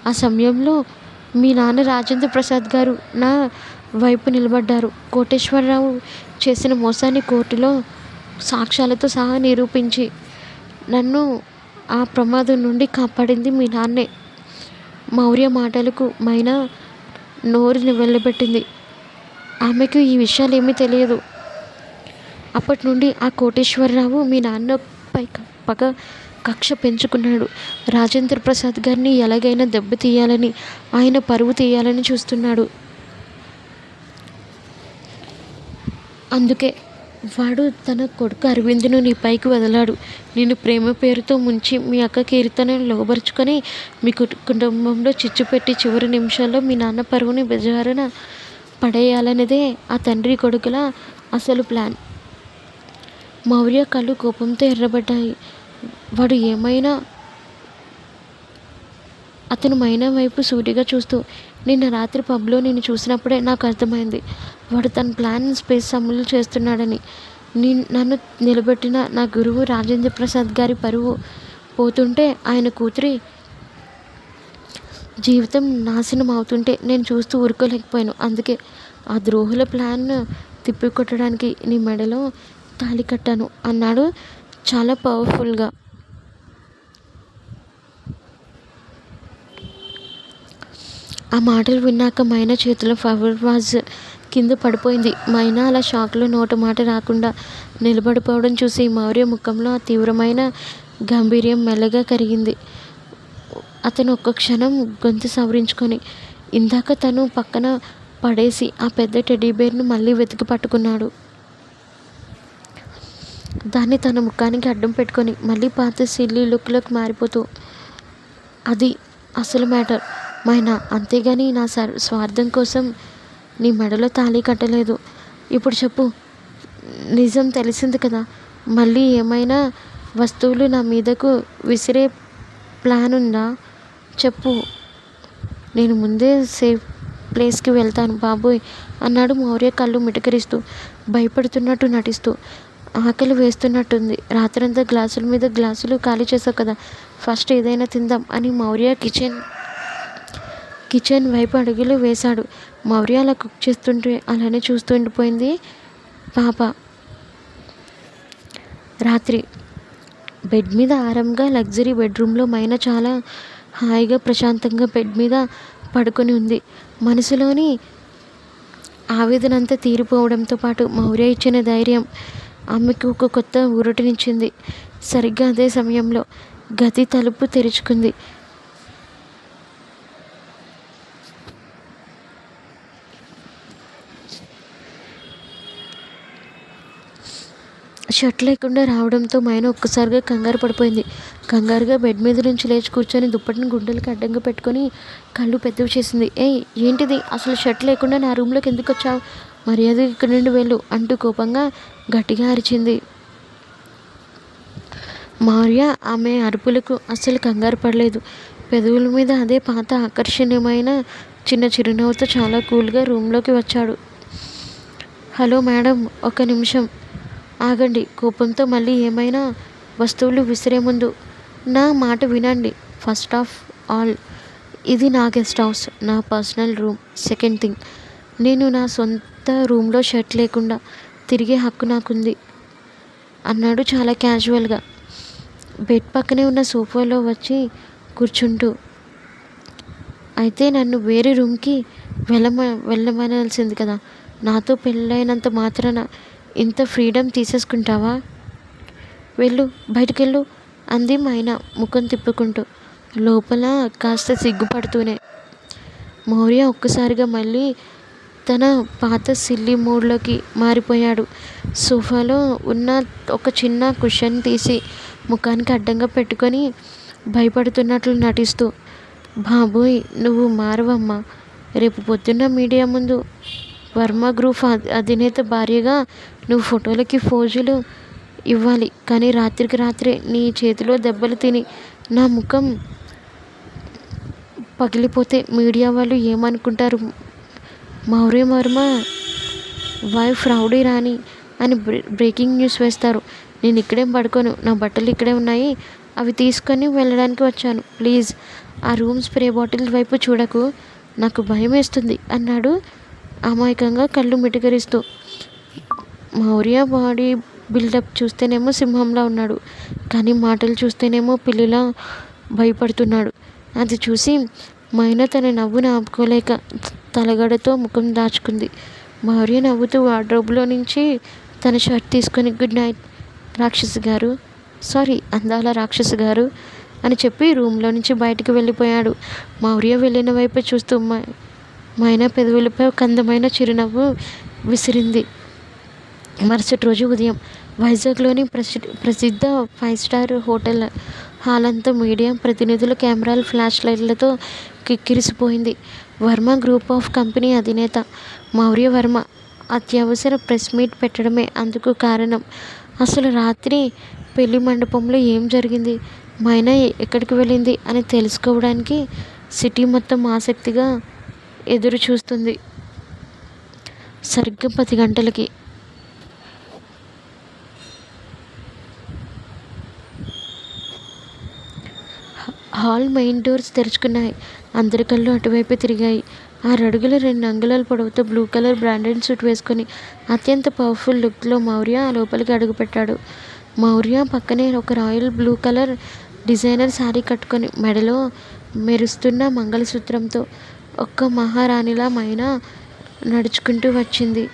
ఆ సమయంలో మీ నాన్న రాజేంద్ర ప్రసాద్ గారు నా వైపు నిలబడ్డారు. కోటేశ్వరరావు చేసిన మోసాన్ని కోర్టులో సాక్ష్యాలతో సహా నిరూపించి నన్ను ఆ ప్రమాదం నుండి కాపాడింది మీ నాన్నే. మౌర్య మాటలకు మైనా నోరు వెళ్ళబెట్టింది. ఆమెకు ఈ విషయాలేమీ తెలియదు. అప్పటి నుండి ఆ కోటేశ్వరరావు మీ నాన్నపై పగ కక్ష పెంచుకున్నాడు. రాజేంద్ర ప్రసాద్ గారిని ఎలాగైనా దెబ్బతీయాలని, ఆయన పరువు తీయాలని చూస్తున్నాడు. అందుకే వాడు తన కొడుకు అరవింద్ను నీ పైకి వదిలాడు. నిన్ను ప్రేమ పేరుతో ముంచి మీ అక్క కీర్తనను లోబరుచుకొని మీ కుటుంబంలో చిచ్చు పెట్టి చివరి నిమిషాల్లో మీ నాన్న పరువుని బెజారున పడేయాలనేదే ఆ తండ్రి కొడుకుల అసలు ప్లాన్. మౌర్య కళ్ళు కోపంతో ఎర్రబడ్డాయి. వాడు ఏమైనా అతను మైనా వైపు సూటిగా చూస్తూ, నిన్న రాత్రి పబ్లో నిన్ను చూసినప్పుడే నాకు అర్థమైంది. వాడు తన ప్లాన్ స్పేస్ అమలు చేస్తున్నాడని. నన్ను నిలబెట్టిన నా గురువు రాజేంద్ర ప్రసాద్ గారి పరువు పోతుంటే, ఆయన కూతురి జీవితం నాశనం అవుతుంటే నేను చూస్తూ ఊరుకోలేకపోయాను. అందుకే ఆ ద్రోహుల ప్లాన్ తిప్పికొట్టడానికి నీ మెడలో తాళి కట్టాను అన్నాడు చాలా పవర్ఫుల్గా. ఆ మాటలు విన్నాక మైనా చేతిలో ఫ్లవర్ వాజ్ కింద పడిపోయింది. మైనా అలా షాక్లో నోట మాట రాకుండా నిలబడిపోవడం చూసి మౌర్య ముఖంలో ఆ తీవ్రమైన గాంభీర్యం మెల్లగా కరిగింది. అతను ఒక్క క్షణం గొంతు సవరించుకొని ఇందాక తను పక్కన పడేసి ఆ పెద్ద టెడ్డీబేర్ను మళ్ళీ వెతికి పట్టుకున్నాడు. దాన్ని తన ముఖానికి అడ్డం పెట్టుకొని మళ్ళీ పాత సిల్లీ లుక్లోకి మారిపోతూ, అది అసలు మ్యాటర్ మైనా, అంతేగాని నా స్వార్థం కోసం నీ మెడలో తాళి కట్టలేదు. ఇప్పుడు చెప్పు, నిజం తెలిసింది కదా. మళ్ళీ ఏమైనా వస్తువులు నా మీదకు విసిరే ప్లాన్ ఉందా చెప్పు. నేను ముందే సేఫ్ ప్లేస్కి వెళ్తాను బాబోయ్ అన్నాడు మౌర్య కళ్ళు మిటకరిస్తూ, భయపడుతున్నట్టు నటిస్తూ. ఆకలి వేస్తున్నట్టుంది. రాత్రంతా గ్లాసుల మీద గ్లాసులు ఖాళీ చేసావు కదా, ఫస్ట్ ఏదైనా తిందాం అని మౌర్య కిచెన్ వైపు అడుగులు వేశాడు. మౌర్య అలా కుక్ చేస్తుంటే అలానే చూస్తూ ఉండిపోయింది పాప. రాత్రి బెడ్ మీద ఆరాంగా లగ్జరీ బెడ్రూమ్లో మైనా చాలా హాయిగా ప్రశాంతంగా బెడ్ మీద పడుకొని ఉంది. మనసులోని ఆవేదనంతా తీరిపోవడంతో పాటు మౌర్య ఇచ్చిన ధైర్యం ఆమెకు ఒక కొత్త ఊరటనిచ్చింది. సరిగ్గా అదే సమయంలో గది తలుపు తెరుచుకుంది. షర్ట్ లేకుండా రావడంతో మైనా ఒక్కసారిగా కంగారు పడిపోయింది. కంగారుగా బెడ్ మీద నుంచి లేచి కూర్చొని దుప్పటిని గుండెలకి అడ్డంగా పెట్టుకొని కళ్ళు పెద్దవి చేసింది. ఏయ్ ఏంటిది, అసలు షర్ట్ లేకుండా నా రూమ్లోకి ఎందుకు వచ్చావు? మర్యాదగా ఇక్కడి నుండి వెళ్ళు అంటూ కోపంగా గట్టిగా అరిచింది. మౌర్య ఆమె అరుపులకు అస్సలు కంగారు పడలేదు. పెదవుల మీద అదే పాత ఆకర్షణీయమైన చిన్న చిరునవ్వుతో చాలా కూల్గా రూమ్లోకి వచ్చాడు. హలో మేడం, ఒక నిమిషం ఆగండి. కోపంతో మళ్ళీ ఏమైనా వస్తువులు విసిరే ముందు నా మాట వినండి. ఫస్ట్ ఆఫ్ ఆల్, ఇది నా గెస్ట్ హౌస్, నా పర్సనల్ రూమ్. సెకండ్ థింగ్, నేను నా సొంత రూమ్లో షర్ట్ లేకుండా తిరిగే హక్కు నాకుంది అన్నాడు చాలా క్యాజువల్గా, బెడ్ పక్కనే ఉన్న సోఫాలో వచ్చి కూర్చుంటూ. అయితే నన్ను వేరే రూమ్కి వెళ్ళమనాల్సింది కదా. నాతో పెళ్ళైనంత మాత్రాన ఇంత ఫ్రీడమ్ తీసేసుకుంటావా? వెళ్ళు, బయటకెళ్ళు అంది మైనా ముఖం తిప్పుకుంటూ, లోపల కాస్త సిగ్గుపడుతూనే. మౌర్య ఒక్కసారిగా మళ్ళీ తన పాత సిల్లీ మూడ్లోకి మారిపోయాడు. సోఫాలో ఉన్న ఒక చిన్న కుషన్ తీసి ముఖానికి అడ్డంగా పెట్టుకొని భయపడుతున్నట్లు నటిస్తూ, బాబోయ్ నువ్వు మారవమ్మా. రేపు పొద్దున్న మీడియా ముందు వర్మ గ్రూప్ అధినేత భార్యగా నువ్వు ఫోటోలకి ఫోజులు ఇవ్వాలి. కానీ రాత్రికి రాత్రే నీ చేతిలో దెబ్బలు తిని నా ముఖం పగిలిపోతే మీడియా వాళ్ళు ఏమనుకుంటారు? మౌర్య వర్మ వైఫ్ రౌడీ రాణి అని బ్రేకింగ్ న్యూస్ వేస్తారు. నేను ఇక్కడేం పడుకోను, నా బట్టలు ఇక్కడే ఉన్నాయి, అవి తీసుకొని వెళ్ళడానికి వచ్చాను. ప్లీజ్ ఆ రూమ్ స్ప్రే బాటిల్ వైపు చూడకు, నాకు భయం వేస్తుంది అన్నాడు అమాయకంగా కళ్ళు మిటకరిస్తూ. మౌర్య బాడీ బిల్డప్ చూస్తేనేమో సింహంలా ఉన్నాడు, కానీ మాటలు చూస్తేనేమో పిల్లిలా భయపడుతున్నాడు. అది చూసి మైనా తన నవ్వును ఆపుకోలేక తలగడతో ముఖం దాచుకుంది. మౌర్య నవ్వుతూ వార్డ్రోబ్లో నుంచి తన షర్ట్ తీసుకొని గుడ్ నైట్ రాక్షసి గారు, సారీ అందాల రాక్షసి గారు అని చెప్పి రూమ్లో నుంచి బయటికి వెళ్ళిపోయాడు. మౌర్య వెళ్ళిన వైపు చూస్తూ మైనా పెదవులపై ఒక అందమైన చిరునవ్వు విసిరింది. మరుసటి రోజు ఉదయం వైజాగ్లోని ప్రసిద్ధ 5 స్టార్ హోటల్ హాల్ అంతా మీడియా ప్రతినిధుల కెమెరాలు, ఫ్లాష్ లైట్లతో కిక్కిరిసిపోయింది. వర్మ గ్రూప్ ఆఫ్ కంపెనీ అధినేత మౌర్య వర్మ అత్యవసర ప్రెస్ మీట్ పెట్టడమే అందుకు కారణం. అసలు రాత్రి పెళ్లి మండపంలో ఏం జరిగింది, మైనా ఎక్కడికి వెళ్ళింది అని తెలుసుకోవడానికి సిటీ మొత్తం ఆసక్తిగా ఎదురు చూస్తుంది. సరిగ్గా 10 గంటలకి హాల్ మెయిన్ డోర్స్ తెరుచుకున్నాయి. అందరి కళ్ళు అటువైపే తిరిగాయి. 6 అడుగుల 2 అంగుళాల పొడవుతో బ్లూ కలర్ బ్రాండెడ్ సూట్ వేసుకుని అత్యంత పవర్ఫుల్ లుక్లో మౌర్య లోపలికి అడుగుపెట్టాడు. మౌర్య పక్కనే ఒక royal blue colour designer sari కట్టుకొని మెడలో మెరుస్తున్న మంగళసూత్రంతో ఒక్క మహారాణిలా మైనా నడుచుకుంటూ వచ్చింది.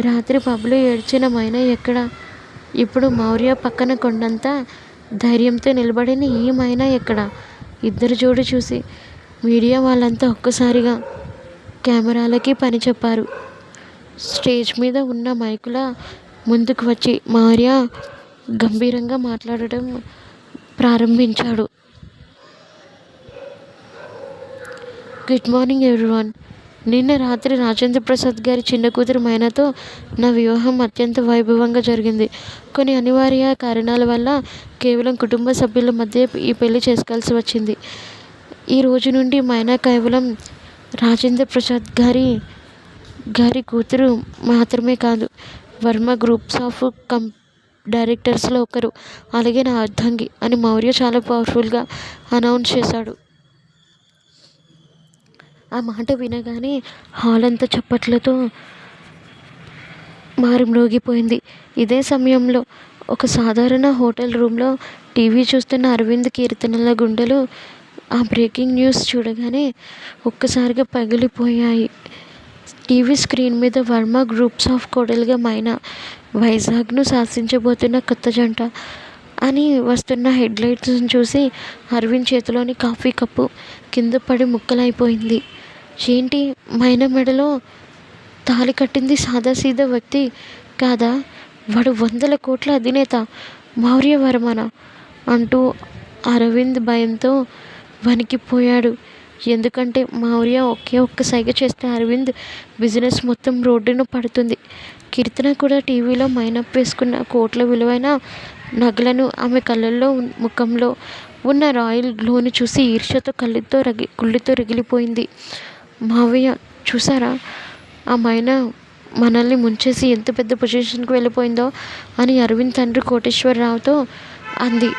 రాత్రి పబ్లో ఏడ్చిన మైనా ఎక్కడ? ఇప్పుడు మౌర్య పక్కన కొండంత ధైర్యంతో నిలబడిన ఈ మైనా ఎక్కడ? ఇద్దరు జోడు చూసి మీడియా వాళ్ళంతా ఒక్కసారిగా కెమెరాలకి పని చెప్పారు. స్టేజ్ మీద ఉన్న మైకుల ముందుకు వచ్చి మౌర్య గంభీరంగా మాట్లాడటం ప్రారంభించాడు. Good morning everyone. నిన్న రాత్రి రాజేంద్ర ప్రసాద్ గారి చిన్న కూతురు మైనాతో నా వివాహం అత్యంత వైభవంగా జరిగింది. కొన్ని అనివార్య కారణాల వల్ల కేవలం కుటుంబ సభ్యుల మధ్య ఈ పెళ్లి చేసుకోవాల్సి వచ్చింది. ఈ రోజు నుండి మైనా కేవలం రాజేంద్ర ప్రసాద్ గారి కూతురు మాత్రమే కాదు, వర్మ గ్రూప్స్ ఆఫ్ డైరెక్టర్స్లో ఒకరు, అలాగే నా అర్ధాంగి అని మౌర్య చాలా పవర్ఫుల్గా అనౌన్స్ చేశాడు. ఆ మాట వినగానే హాల్ అంతా చప్పట్లతో మారుమ్రోగిపోయింది. ఇదే సమయంలో ఒక సాధారణ హోటల్ రూమ్లో టీవీ చూస్తున్న అరవింద్ కీర్తనల గుండెలు ఆ బ్రేకింగ్ న్యూస్ చూడగానే ఒక్కసారిగా పగిలిపోయాయి. టీవీ స్క్రీన్ మీద వర్మ గ్రూప్స్ ఆఫ్ కోడలుగా మైనా, వైజాగ్ను శాసించబోతున్న కొత్త జంట అని వస్తున్న హెడ్లైట్స్ను చూసి అరవింద్ చేతిలోని కాఫీ కప్పు కింద పడి ముక్కలైపోయింది. ఏంటి, మైనా మెడలో తాళి కట్టింది సాదాసీదా వ్యక్తి కాదా? వాడు 100 కోట్ల అధినేత మౌర్య వర్మనా అంటూ అరవింద్ భయంతో వణికిపోయాడు. ఎందుకంటే మౌర్య ఒక్క సైగ చేస్తే అరవింద్ బిజినెస్ మొత్తం రోడ్డున పడుతుంది. కీర్తన కూడా టీవీలో మైనప్ వేసుకున్న కోట్ల విలువైన నగలను, ఆమె కళ్ళల్లో ముఖంలో ఉన్న రాయల్ గ్లోని చూసి ఈర్ష్యతో కుళ్ళితో రగిలిపోయింది. మావయ్య చూసారా, ఆ మైనా మనల్ని ముంచేసి ఎంత పెద్ద పొజిషన్కి వెళ్ళిపోయిందో అని అరవింద్ తండ్రి కోటేశ్వరరావుతో అంది.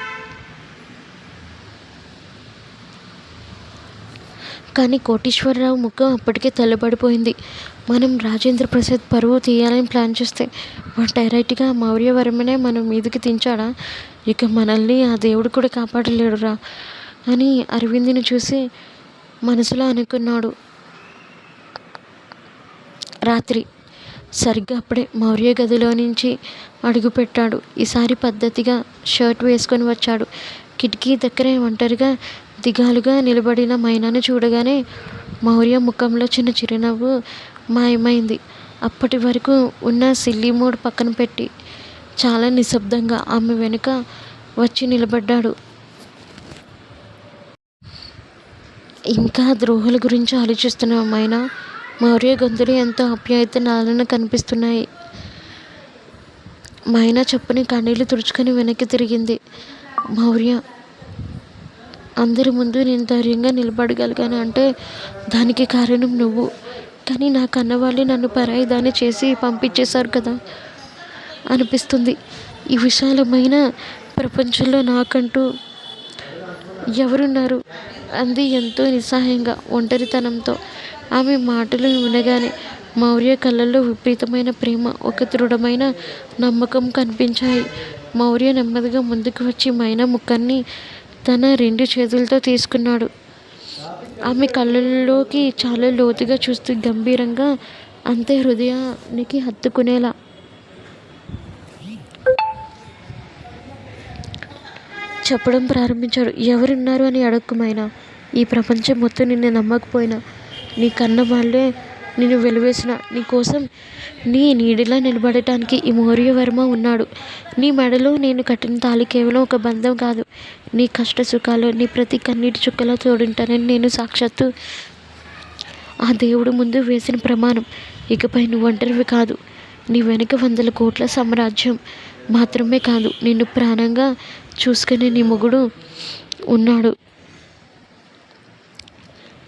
కానీ కోటేశ్వరరావు ముఖం అప్పటికే తెల్లబడిపోయింది. మనం రాజేంద్ర ప్రసాద్ పరువు తీయాలని ప్లాన్ చేస్తే వాడు డైరెక్ట్గా మౌర్య వర్మనే మన మీదకి దించాడా? ఇక మనల్ని ఆ దేవుడు కూడా కాపాడలేడురా అని అరవింద్ని చూసి మనసులో అనుకున్నాడు. రాత్రి సరిగ్గా అప్పుడే మౌర్య గదిలో నుంచి అడుగుపెట్టాడు. ఈసారి పద్ధతిగా షర్ట్ వేసుకొని వచ్చాడు. కిటికీ దగ్గరే ఒంటరిగా దిగాలుగా నిలబడిన మైనాను చూడగానే మౌర్య ముఖంలో చిన్న చిరునవ్వు మాయమైంది. అప్పటి వరకు ఉన్న సిల్లీ మూడ్ పక్కన పెట్టి చాలా నిశ్శబ్దంగా ఆమె వెనుక వచ్చి నిలబడ్డాడు. ఇంకా ద్రోహుల గురించి ఆలోచిస్తున్న మైనా, మౌర్య గొంతులో ఎంతో ఆప్యాయత, లాలన కనిపిస్తున్నాయి. మైనా చెప్పుని కన్నీళ్లు తుడుచుకొని వెనక్కి తిరిగింది. మౌర్య, అందరి ముందు నేను ధైర్యంగా నిలబడగలిగాను అంటే దానికి కారణం నువ్వు. కానీ నా కన్నవాళ్ళే నన్ను పరాయి దాన్ని చేసి పంపించేశారు కదా అనిపిస్తుంది. ఈ విశాలమైన ప్రపంచంలో నాకంటూ ఎవరున్నారు అంది ఎంతో నిస్సహాయంగా, ఒంటరితనంతో. ఆమె మాటలు వినగానే మౌర్య కళ్ళల్లో విపరీతమైన ప్రేమ, ఒక దృఢమైన నమ్మకం కనిపించాయి. మౌర్య నెమ్మదిగా ముందుకు వచ్చి మైనా ముఖాన్ని తన 2 చేతులతో తీసుకున్నాడు. ఆమె కళ్ళల్లోకి చాలా లోతుగా చూస్తూ గంభీరంగా, అంతే హృదయానికి హత్తుకునేలా చెప్పడం ప్రారంభించాడు. ఎవరున్నారు అని అడగకపోయినా, ఈ ప్రపంచం మొత్తం నిన్ను నమ్మకపోయినా, నీ కన్న వాళ్ళే నిన్ను వెలివేసిన నీ కోసం నీ నీడిలా నిలబడటానికి ఈ మౌర్యవర్మ ఉన్నాడు. నీ మెడలో నేను కట్టిన తాళి కేవలం ఒక బంధం కాదు, నీ కష్ట సుఖాలు, నీ ప్రతి కన్నీటి చుక్కలో తోడుంటానని నేను సాక్షాత్తు ఆ దేవుడు ముందు వేసిన ప్రమాణం. ఇకపై నువ్వు ఒంటరివి కాదు. నీ వెనుక 100 కోట్ల సామ్రాజ్యం మాత్రమే కాదు, నిన్ను ప్రాణంగా చూసుకునే నీ మొగుడు ఉన్నాడు.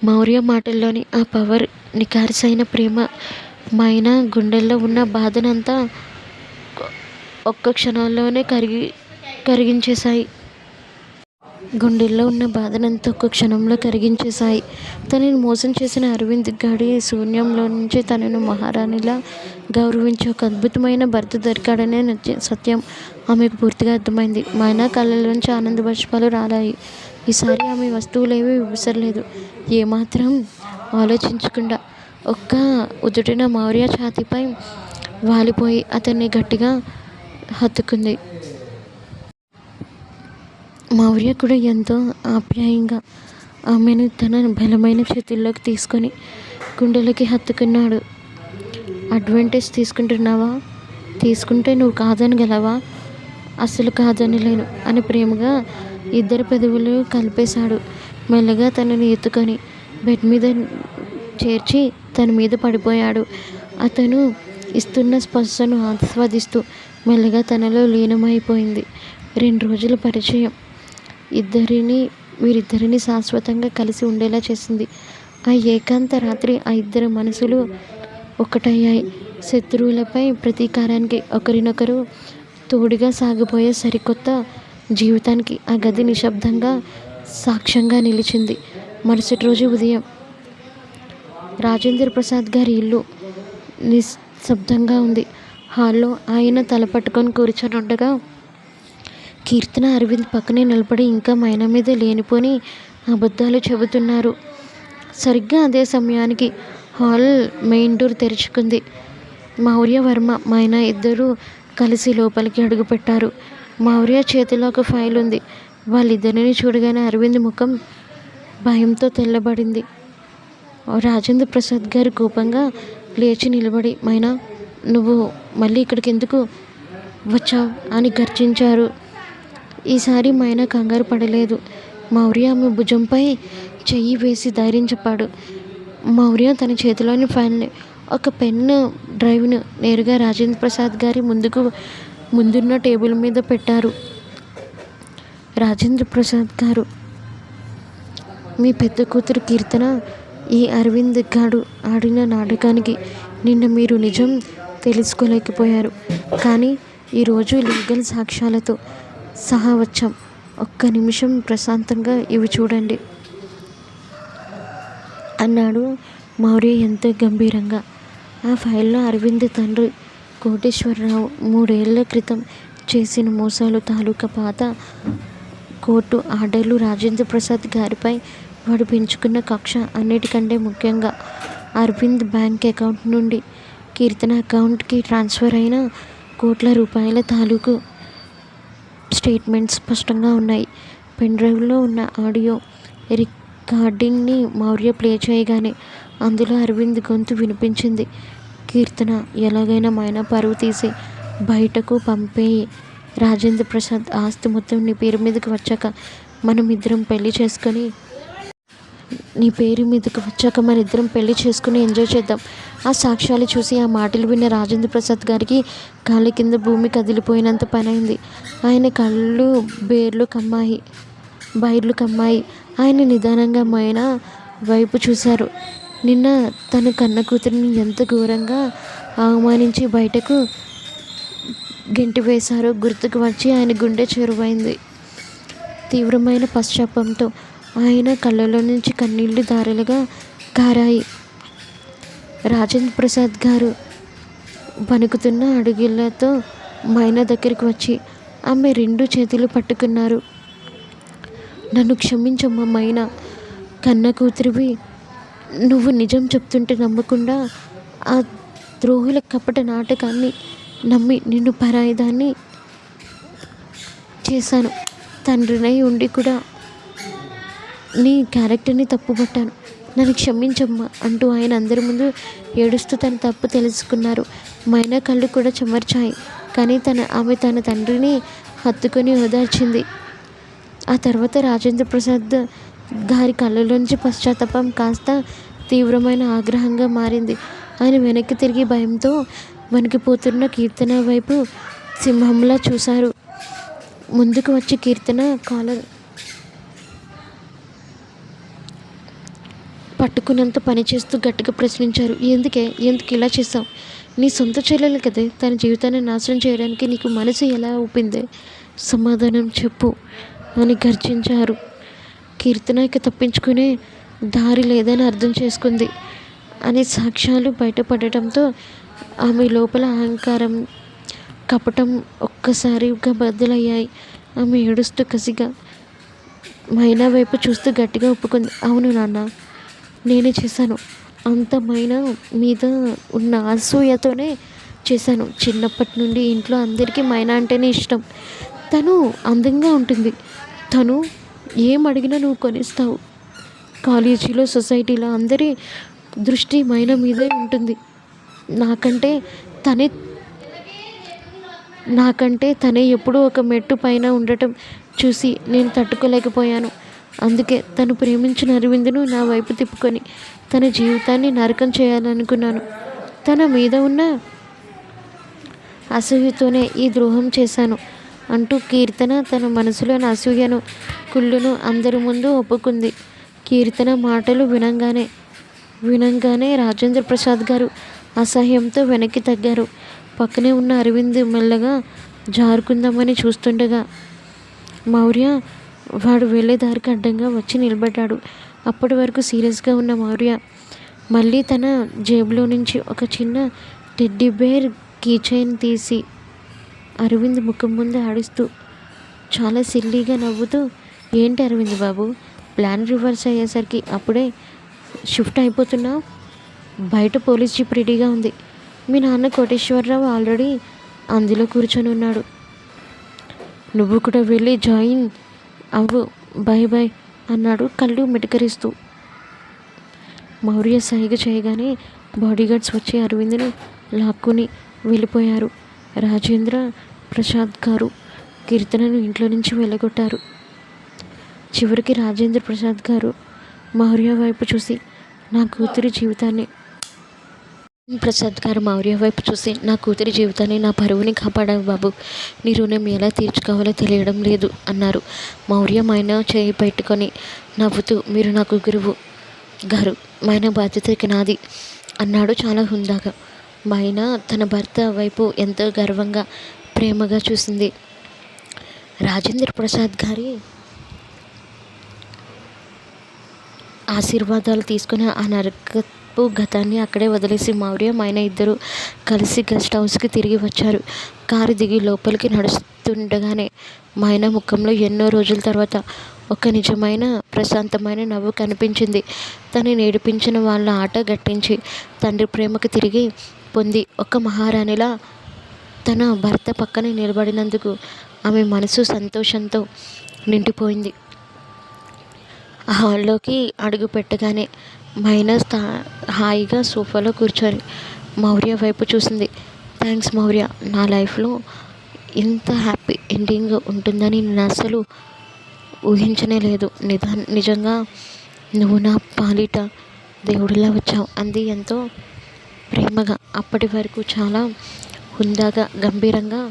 మౌర్య మాటల్లోని ఆ పవర్, నికార్సైన ప్రేమ మైనా గుండెల్లో ఉన్న బాధనంతా ఒక్క క్షణంలోనే కరిగించేశాయి. గుండెల్లో ఉన్న బాధనంతా ఒక్క క్షణంలో కరిగించేశాయి. తనని మోసం చేసిన అరవింద్ గాడి శూన్యంలో నుంచి తనను మహారాణిలా గౌరవించే ఒక అద్భుతమైన భర్త దొరికాడనే సత్యం ఆమెకు పూర్తిగా అర్థమైంది. మైనా కళ్ళలోంచి ఆనంద బాష్పాలు రాలాయి. ఈసారి ఆమె వస్తువులేవీ విసరలేదు. ఏమాత్రం ఆలోచించకుండా ఒక్క ఉదుటిన మౌర్య ఛాతీపై వాలిపోయి అతన్ని గట్టిగా హత్తుకుంది. మౌర్య కూడా ఎంతో ఆప్యాయంగా ఆమెను తన బలమైన చేతుల్లోకి తీసుకొని గుండెలకి హత్తుకున్నాడు. అడ్వాంటేజ్ తీసుకుంటున్నావా? తీసుకుంటే నువ్వు కాదనగలవా? అస్సలు కాదనలేను అని ప్రేమగా ఇద్దరు పెదవులు కలిపేశాడు. మెల్లగా తనని ఎత్తుకొని బెడ్ మీద చేర్చి తన మీద పడిపోయాడు. అతను ఇస్తున్న స్పర్శను ఆస్వాదిస్తూ మెల్లగా తనలో లీనమైపోయింది. 2 రోజుల పరిచయం వీరిద్దరిని శాశ్వతంగా కలిసి ఉండేలా చేసింది. ఆ ఏకాంత రాత్రి ఆ ఇద్దరి మనసులు ఒక్కటయ్యాయి. శత్రువులపై ప్రతీకారానికి, ఒకరినొకరు తోడుగా సాగిపోయే సరికొత్త జీవితానికి ఆ గది నిశ్శబ్దంగా సాక్ష్యంగా నిలిచింది. మరుసటి రోజు ఉదయం రాజేంద్ర ప్రసాద్ గారి ఇల్లు నిశ్శబ్దంగా ఉంది. హాల్లో ఆయన తలపట్టుకొని కూర్చొని ఉండగా కీర్తన, అరవింద్ పక్కనే నిలబడి ఇంకా మైనా మీద లేనిపోని అబద్ధాలు చెబుతున్నారు. సరిగ్గా అదే సమయానికి హాల్ మెయిన్ డోర్ తెరుచుకుంది. మౌర్యవర్మ, మైనా ఇద్దరూ కలిసి లోపలికి అడుగుపెట్టారు. మౌర్య చేతిలో ఒక ఫైల్ ఉంది. వాళ్ళిద్దరిని చూడగానే అరవింద్ ముఖం భయంతో తెల్లబడింది. రాజేంద్ర ప్రసాద్ గారు కోపంగా లేచి నిలబడి, మైనా, నువ్వు మళ్ళీ ఇక్కడికి ఎందుకు వచ్చావు అని గర్జించారు. ఈసారి మైనా కంగారు పడలేదు. మౌర్య ఆమె భుజంపై చెయ్యి వేసి ధైర్యం చెప్పాడు. మౌర్య తన చేతిలోని ఫైల్ని, ఒక పెన్ డ్రైవ్ను నేరుగా రాజేంద్ర ప్రసాద్ గారి ముందున్న టేబుల్ మీద పెట్టారు. రాజేంద్ర ప్రసాద్ గారు, మీ పెద్ద కూతురు కీర్తన ఈ అరవింద్ గాడు ఆడిన నాటకానికి నిన్న మీరు నిజం తెలుసుకోలేకపోయారు. కానీ ఈరోజు లీగల్ సాక్ష్యాలతో సహా వచ్చాం. ఒక్క నిమిషం ప్రశాంతంగా ఇవి చూడండి అన్నాడు మౌర్య ఎంతో గంభీరంగా. ఆ ఫైల్లో అరవింద్ తండ్రి కోటేశ్వరరావు 3 ఏళ్ల క్రితం చేసిన మోసాలు తాలూకా పాత కోర్టు ఆర్డర్లు, రాజేంద్ర ప్రసాద్ గారిపై వాడు పెంచుకున్న కక్ష, అన్నిటికంటే ముఖ్యంగా అరవింద్ బ్యాంక్ అకౌంట్ నుండి కీర్తన అకౌంట్కి ట్రాన్స్ఫర్ అయిన కోట్ల రూపాయల తాలూకు స్టేట్మెంట్స్ స్పష్టంగా ఉన్నాయి. పెన్ డ్రైవ్లో ఉన్న ఆడియో రికార్డింగ్ని మౌర్య ప్లే చేయగానే అందులో అరవింద్ గొంతు వినిపించింది. కీర్తన, ఎలాగైనా మైనా పరువు తీసి బయటకు పంపేయి. రాజేంద్ర ప్రసాద్ ఆస్తి మొత్తం నీ పేరు మీదకి వచ్చాక మనం ఇద్దరం పెళ్లి చేసుకొని ఎంజాయ్ చేద్దాం. ఆ సాక్ష్యాలు చూసి, ఆ మాటలు విన్న రాజేంద్ర ప్రసాద్ గారికి కాళ్ళ కింద భూమి కదిలిపోయినంత పనైంది. ఆయన కళ్ళు బైర్లు కమ్మాయి. ఆయన నిదానంగా మైనా వైపు చూశారు. నిన్న తన కన్న కూతురిని ఎంత ఘోరంగా అవమానించి బయటకు గెంటివేశారో గుర్తుకు వచ్చి ఆయన గుండె చెరువైంది. తీవ్రమైన పశ్చాత్తాపంతో ఆయన కళ్ళలో నుంచి కన్నీళ్లు ధారలుగా కారాయి. రాజేంద్ర ప్రసాద్ గారు వణుకుతున్న అడుగులతో మైనా దగ్గరికి వచ్చి ఆమె 2 చేతులు పట్టుకున్నారు. నన్ను క్షమించమ్మా మైనా, కన్న కూతురివి నువ్వు నిజం చెప్తుంటే నమ్మకుండా ఆ ద్రోహుల కపట నాటకాన్ని నమ్మి నిన్ను పరాయిదాన్ని చేశాను. తండ్రినై ఉండి కూడా నీ క్యారెక్టర్ని తప్పుపట్టాను, నన్ను క్షమించమ్మా అంటూ ఆయన అందరి ముందు ఏడుస్తూ తన తప్పు తెలుసుకున్నారు. మైనా కళ్ళు కూడా చెమర్చాయి. కానీ ఆమె తన తండ్రిని హత్తుకొని ఓదార్చింది. ఆ తర్వాత రాజేంద్ర ప్రసాద్ గారి కళ్ళలోంచి పశ్చాత్తాపం కాస్త తీవ్రమైన ఆగ్రహంగా మారింది. ఆయన వెనక్కి తిరిగి భయంతో వణికిపోతున్న కీర్తన వైపు సింహంలా చూశారు. ముందుకు వచ్చి కీర్తన కాలర్ పట్టుకున్నంత పనిచేస్తూ గట్టిగా ప్రశ్నించారు. ఎందుకు ఇలా చేశావు? నీ సొంత చెల్లెలు కదే, తన జీవితాన్ని నాశనం చేయడానికి నీకు మనసు ఎలా ఊపిందే? సమాధానం చెప్పు అని గర్జించారు. కీర్తన ఇక తప్పించుకునే దారి లేదని అర్థం చేసుకుంది అని సాక్ష్యాలు బయటపడటంతో ఆమె లోపల అహంకారం, కపటం ఒక్కసారిగా బద్దలయ్యాయి. ఆమె ఏడుస్తూ కసిగా మైనా వైపు చూస్తూ గట్టిగా ఒప్పుకుంది. అవును నాన్న, నేనే చేశాను. అంత మైనా మీద ఉన్న అసూయతోనే చేశాను. చిన్నప్పటి నుండి ఇంట్లో అందరికీ మైనా అంటేనే ఇష్టం. తను అందంగా ఉంటుంది, తను ఏం అడిగినా నువ్వు కొనిస్తావు. కాలేజీలో, సొసైటీలో అందరి దృష్టి మైనా మీదే ఉంటుంది. నాకంటే తనే ఎప్పుడూ ఒక మెట్టు పైన ఉండటం చూసి నేను తట్టుకోలేకపోయాను. అందుకే తను ప్రేమించిన అరవింద్ను నా వైపు తిప్పుకొని తన జీవితాన్ని నరకం చేయాలనుకున్నాను. తన మీద ఉన్న అసూయతోనే ఈ ద్రోహం చేశాను అంటూ కీర్తన తన మనసులోని అసూయను, కుళ్ళును అందరి ముందు ఒప్పుకుంది. కీర్తన మాటలు వినంగానే రాజేంద్ర ప్రసాద్ గారు అసహ్యంతో వెనక్కి తగ్గారు. పక్కనే ఉన్న అరవింద్ మెల్లగా జారుకుందామని చూస్తుండగా మౌర్య వాడు వెళ్ళే దారికి అడ్డంగా వచ్చి నిలబడ్డాడు. అప్పటి వరకు సీరియస్గా ఉన్న మౌర్య మళ్ళీ తన జేబులో నుంచి ఒక చిన్న టెడ్డీ బేర్ కీచైన్ తీసి అరవింద్ ముఖం ముందు ఆడిస్తూ చాలా సిల్లీగా నవ్వుతూ, ఏంటి అరవింద్ బాబు, ప్లాన్ రివర్స్ అయ్యేసరికి అప్పుడే షిఫ్ట్ అయిపోతున్నావు? బయట పోలీస్ జీప్ రెడీగా ఉంది. మీ నాన్న కోటేశ్వరరావు ఆల్రెడీ అందులో కూర్చొని ఉన్నాడు. నువ్వు కూడా వెళ్ళి జాయిన్ అవ్వు, బాయ్ బాయ్ అన్నాడు కళ్ళు మిటకరిస్తూ. మౌర్య సైగ చేయగానే బాడీగార్డ్స్ వచ్చి అరవింద్ని లాక్కుని వెళ్ళిపోయారు. రాజేంద్ర ప్రసాద్ గారు కీర్తనను ఇంట్లో నుంచి వెళ్ళగొట్టారు. చివరికి రాజేంద్ర ప్రసాద్ గారు మౌర్య వైపు చూసి నా కూతురి జీవితాన్ని నా పరువుని కాపాడావు బాబు. నీ రుణం ఎలా తీర్చుకోవాలో తెలియడం లేదు అన్నారు. మౌర్య మైనా చేయి పెట్టుకొని నవ్వుతూ, మీరు నాకు గురువు గారు, మైనా బాధ్యత ఇక నాది అన్నాడు చాలా హుందాగా. మైనా తన భర్త వైపు ఎంతో గర్వంగా, ప్రేమగా చూసింది. రాజేంద్ర ప్రసాద్ గారి ఆశీర్వాదాలు తీసుకుని ఆ నరకపు గతాన్ని అక్కడే వదిలేసి మౌర్య, మైనా ఇద్దరు కలిసి గెస్ట్ హౌస్కి తిరిగి వచ్చారు. కారు దిగి లోపలికి నడుస్తుండగానే మైనా ముఖంలో ఎన్నో రోజుల తర్వాత ఒక నిజమైన ప్రశాంతమైన నవ్వు కనిపించింది. తను నేర్పించిన వాళ్ళ ఆట గట్టించి తండ్రి ప్రేమకు తిరిగి పొంది ఒక మహారాణిలా తన భర్త పక్కన నిలబడినందుకు ఆమె మనసు సంతోషంతో నిండిపోయింది. ఆ హాల్లోకి అడుగు పెట్టగానే మైనా హాయిగా సోఫాలో కూర్చొని మౌర్య వైపు చూసింది. థ్యాంక్స్ మౌర్య, నా లైఫ్లో ఇంత హ్యాపీ ఎండింగ్ ఉంటుందని నేను అస్సలు ఊహించనే లేదు. నిజంగా నువ్వు నా పాలిట దేవుడిలా వచ్చావు అంది ఎంతో ప్రేమగా. అప్పటి వరకు చాలా హుందాగా, గంభీరంగా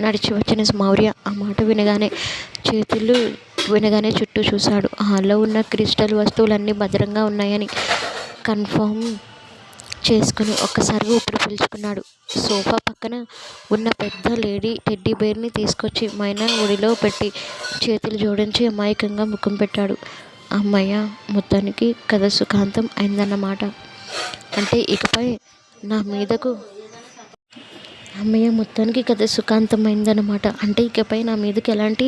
నడిచి వచ్చిన మౌర్య ఆ మాట వినగానే చుట్టూ చూశాడు. హాల్లో ఉన్న క్రిస్టల్ వస్తువులన్నీ భద్రంగా ఉన్నాయని కన్ఫర్మ్ చేసుకుని ఒక్కసారిగా ఊపిరి పీల్చుకున్నాడు. సోఫా పక్కన ఉన్న పెద్ద లేడీ టెడ్డీ బేర్ని తీసుకొచ్చి మైనా ఒడిలో పెట్టి చేతులు జోడించి అమాయకంగా ముఖం పెట్టాడు. అమ్మయ్య, మొత్తానికి కథ సుఖాంతం అయిందన్నమాట. అంటే ఇకపై నా మీదకు ఎలాంటి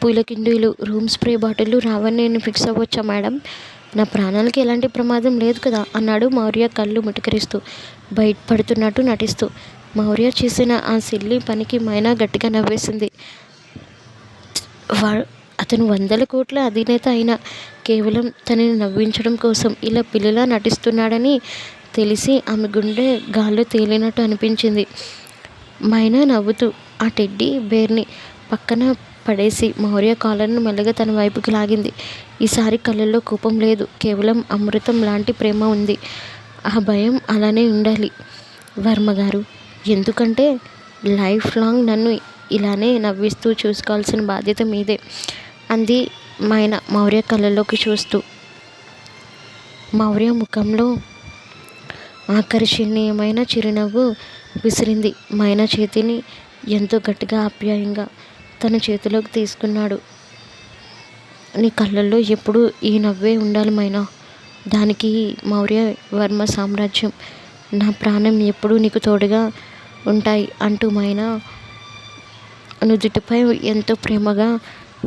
పూల కిండీలు, రూమ్ స్ప్రే బాటిళ్ళు రావని నేను ఫిక్స్ అవ్వచ్చా మేడం? నా ప్రాణాలకి ఎలాంటి ప్రమాదం లేదు కదా అన్నాడు మౌర్య కళ్ళు మిటకరిస్తూ, బయటపడుతున్నట్టు నటిస్తూ. మౌర్య చేసిన ఆ సిల్లీ పనికి మైనా గట్టిగా నవ్వేసింది. అతను 100 కోట్ల అధినేత అయినా కేవలం తనని నవ్వించడం కోసం ఇలా పిల్లలా నటిస్తున్నాడని తెలిసి ఆమె గుండె గాల్లో తేలినట్టు అనిపించింది. మైనా నవ్వుతూ ఆ టెడ్డీ బేర్ని పక్కన పడేసి మౌర్య కాలర్ను మెల్లగా తన వైపుకి లాగింది. ఈసారి కళ్ళల్లో కోపం లేదు, కేవలం అమృతం లాంటి ప్రేమ ఉంది. ఆ భయం అలానే ఉండాలి వర్మగారు, ఎందుకంటే లైఫ్ లాంగ్ నన్ను ఇలానే నవ్విస్తూ చూసుకోవాల్సిన బాధ్యత మీదే అంది మైనా మౌర్య కళ్ళల్లోకి చూస్తూ. మౌర్య ముఖంలో ఆకర్షణీయమైన చిరునవ్వు విసిరింది. మైనా చేతిని ఎంతో గట్టిగా ఆప్యాయంగా తన చేతిలోకి తీసుకున్నాడు. నీ కళ్ళల్లో ఎప్పుడూ ఈ నవ్వే ఉండాలి మైనా, దానికి మౌర్య వర్మ సామ్రాజ్యం, నా ప్రాణం ఎప్పుడూ నీకు తోడుగా ఉంటాయి అంటూ మైనా నుదుటిపై ఎంతో ప్రేమగా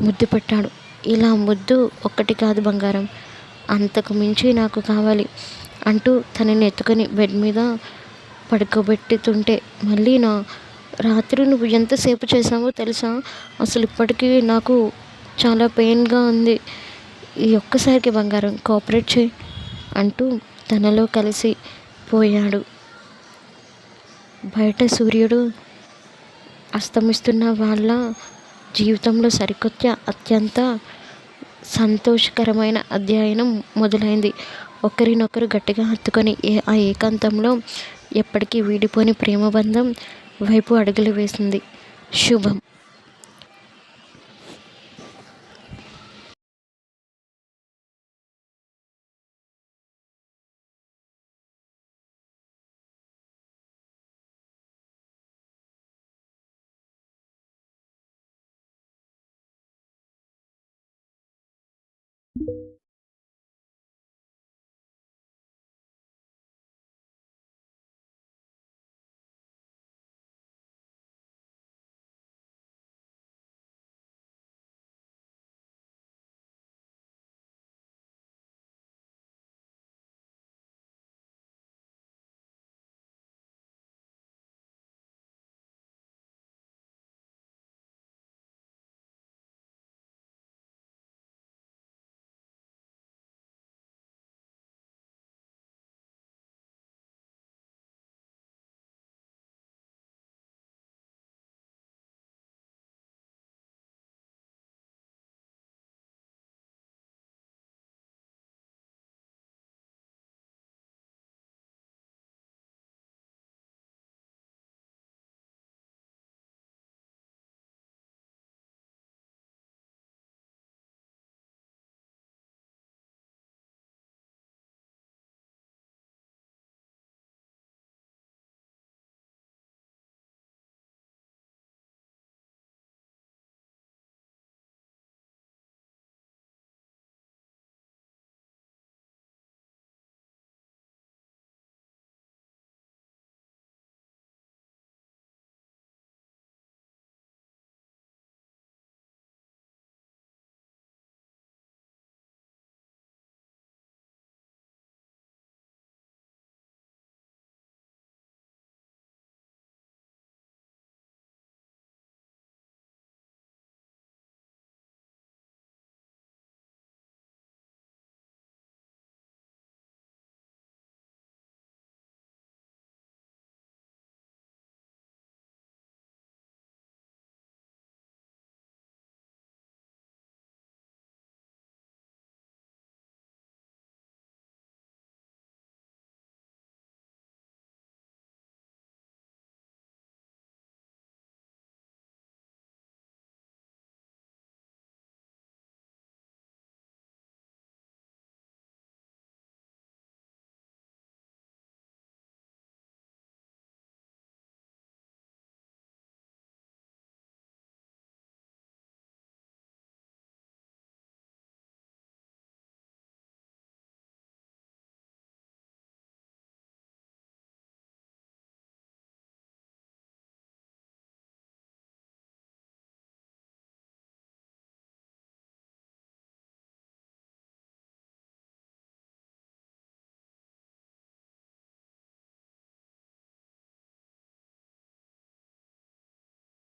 ముద్దు పెట్టాడు. ఇలా ముద్దు ఒక్కటి కాదు బంగారం, అంతకు మించి నాకు కావాలి అంటూ తనని ఎత్తుకొని బెడ్ మీద పడుకోబెట్టుతుంటే, మళ్ళీ నా రాత్రి నువ్వు ఎంతసేపు చేసావో తెలుసా? అసలు ఇప్పటికీ నాకు చాలా పెయిన్గా ఉంది. ఈ ఒక్కసారికి బంగారం కోఆపరేట్ చేయి అంటూ తనలో కలిసి పోయాడు. బయట సూర్యుడు అస్తమిస్తున్న వాళ్ళ జీవితంలో సరికొత్త అత్యంత సంతోషకరమైన అధ్యయనం మొదలైంది. ఒకరినొకరు గట్టిగా హత్తుకొని ఆ ఏకాంతంలో ఎప్పటికీ వీడిపోని ప్రేమబంధం వైపు అడుగులు వేసింది. శుభం.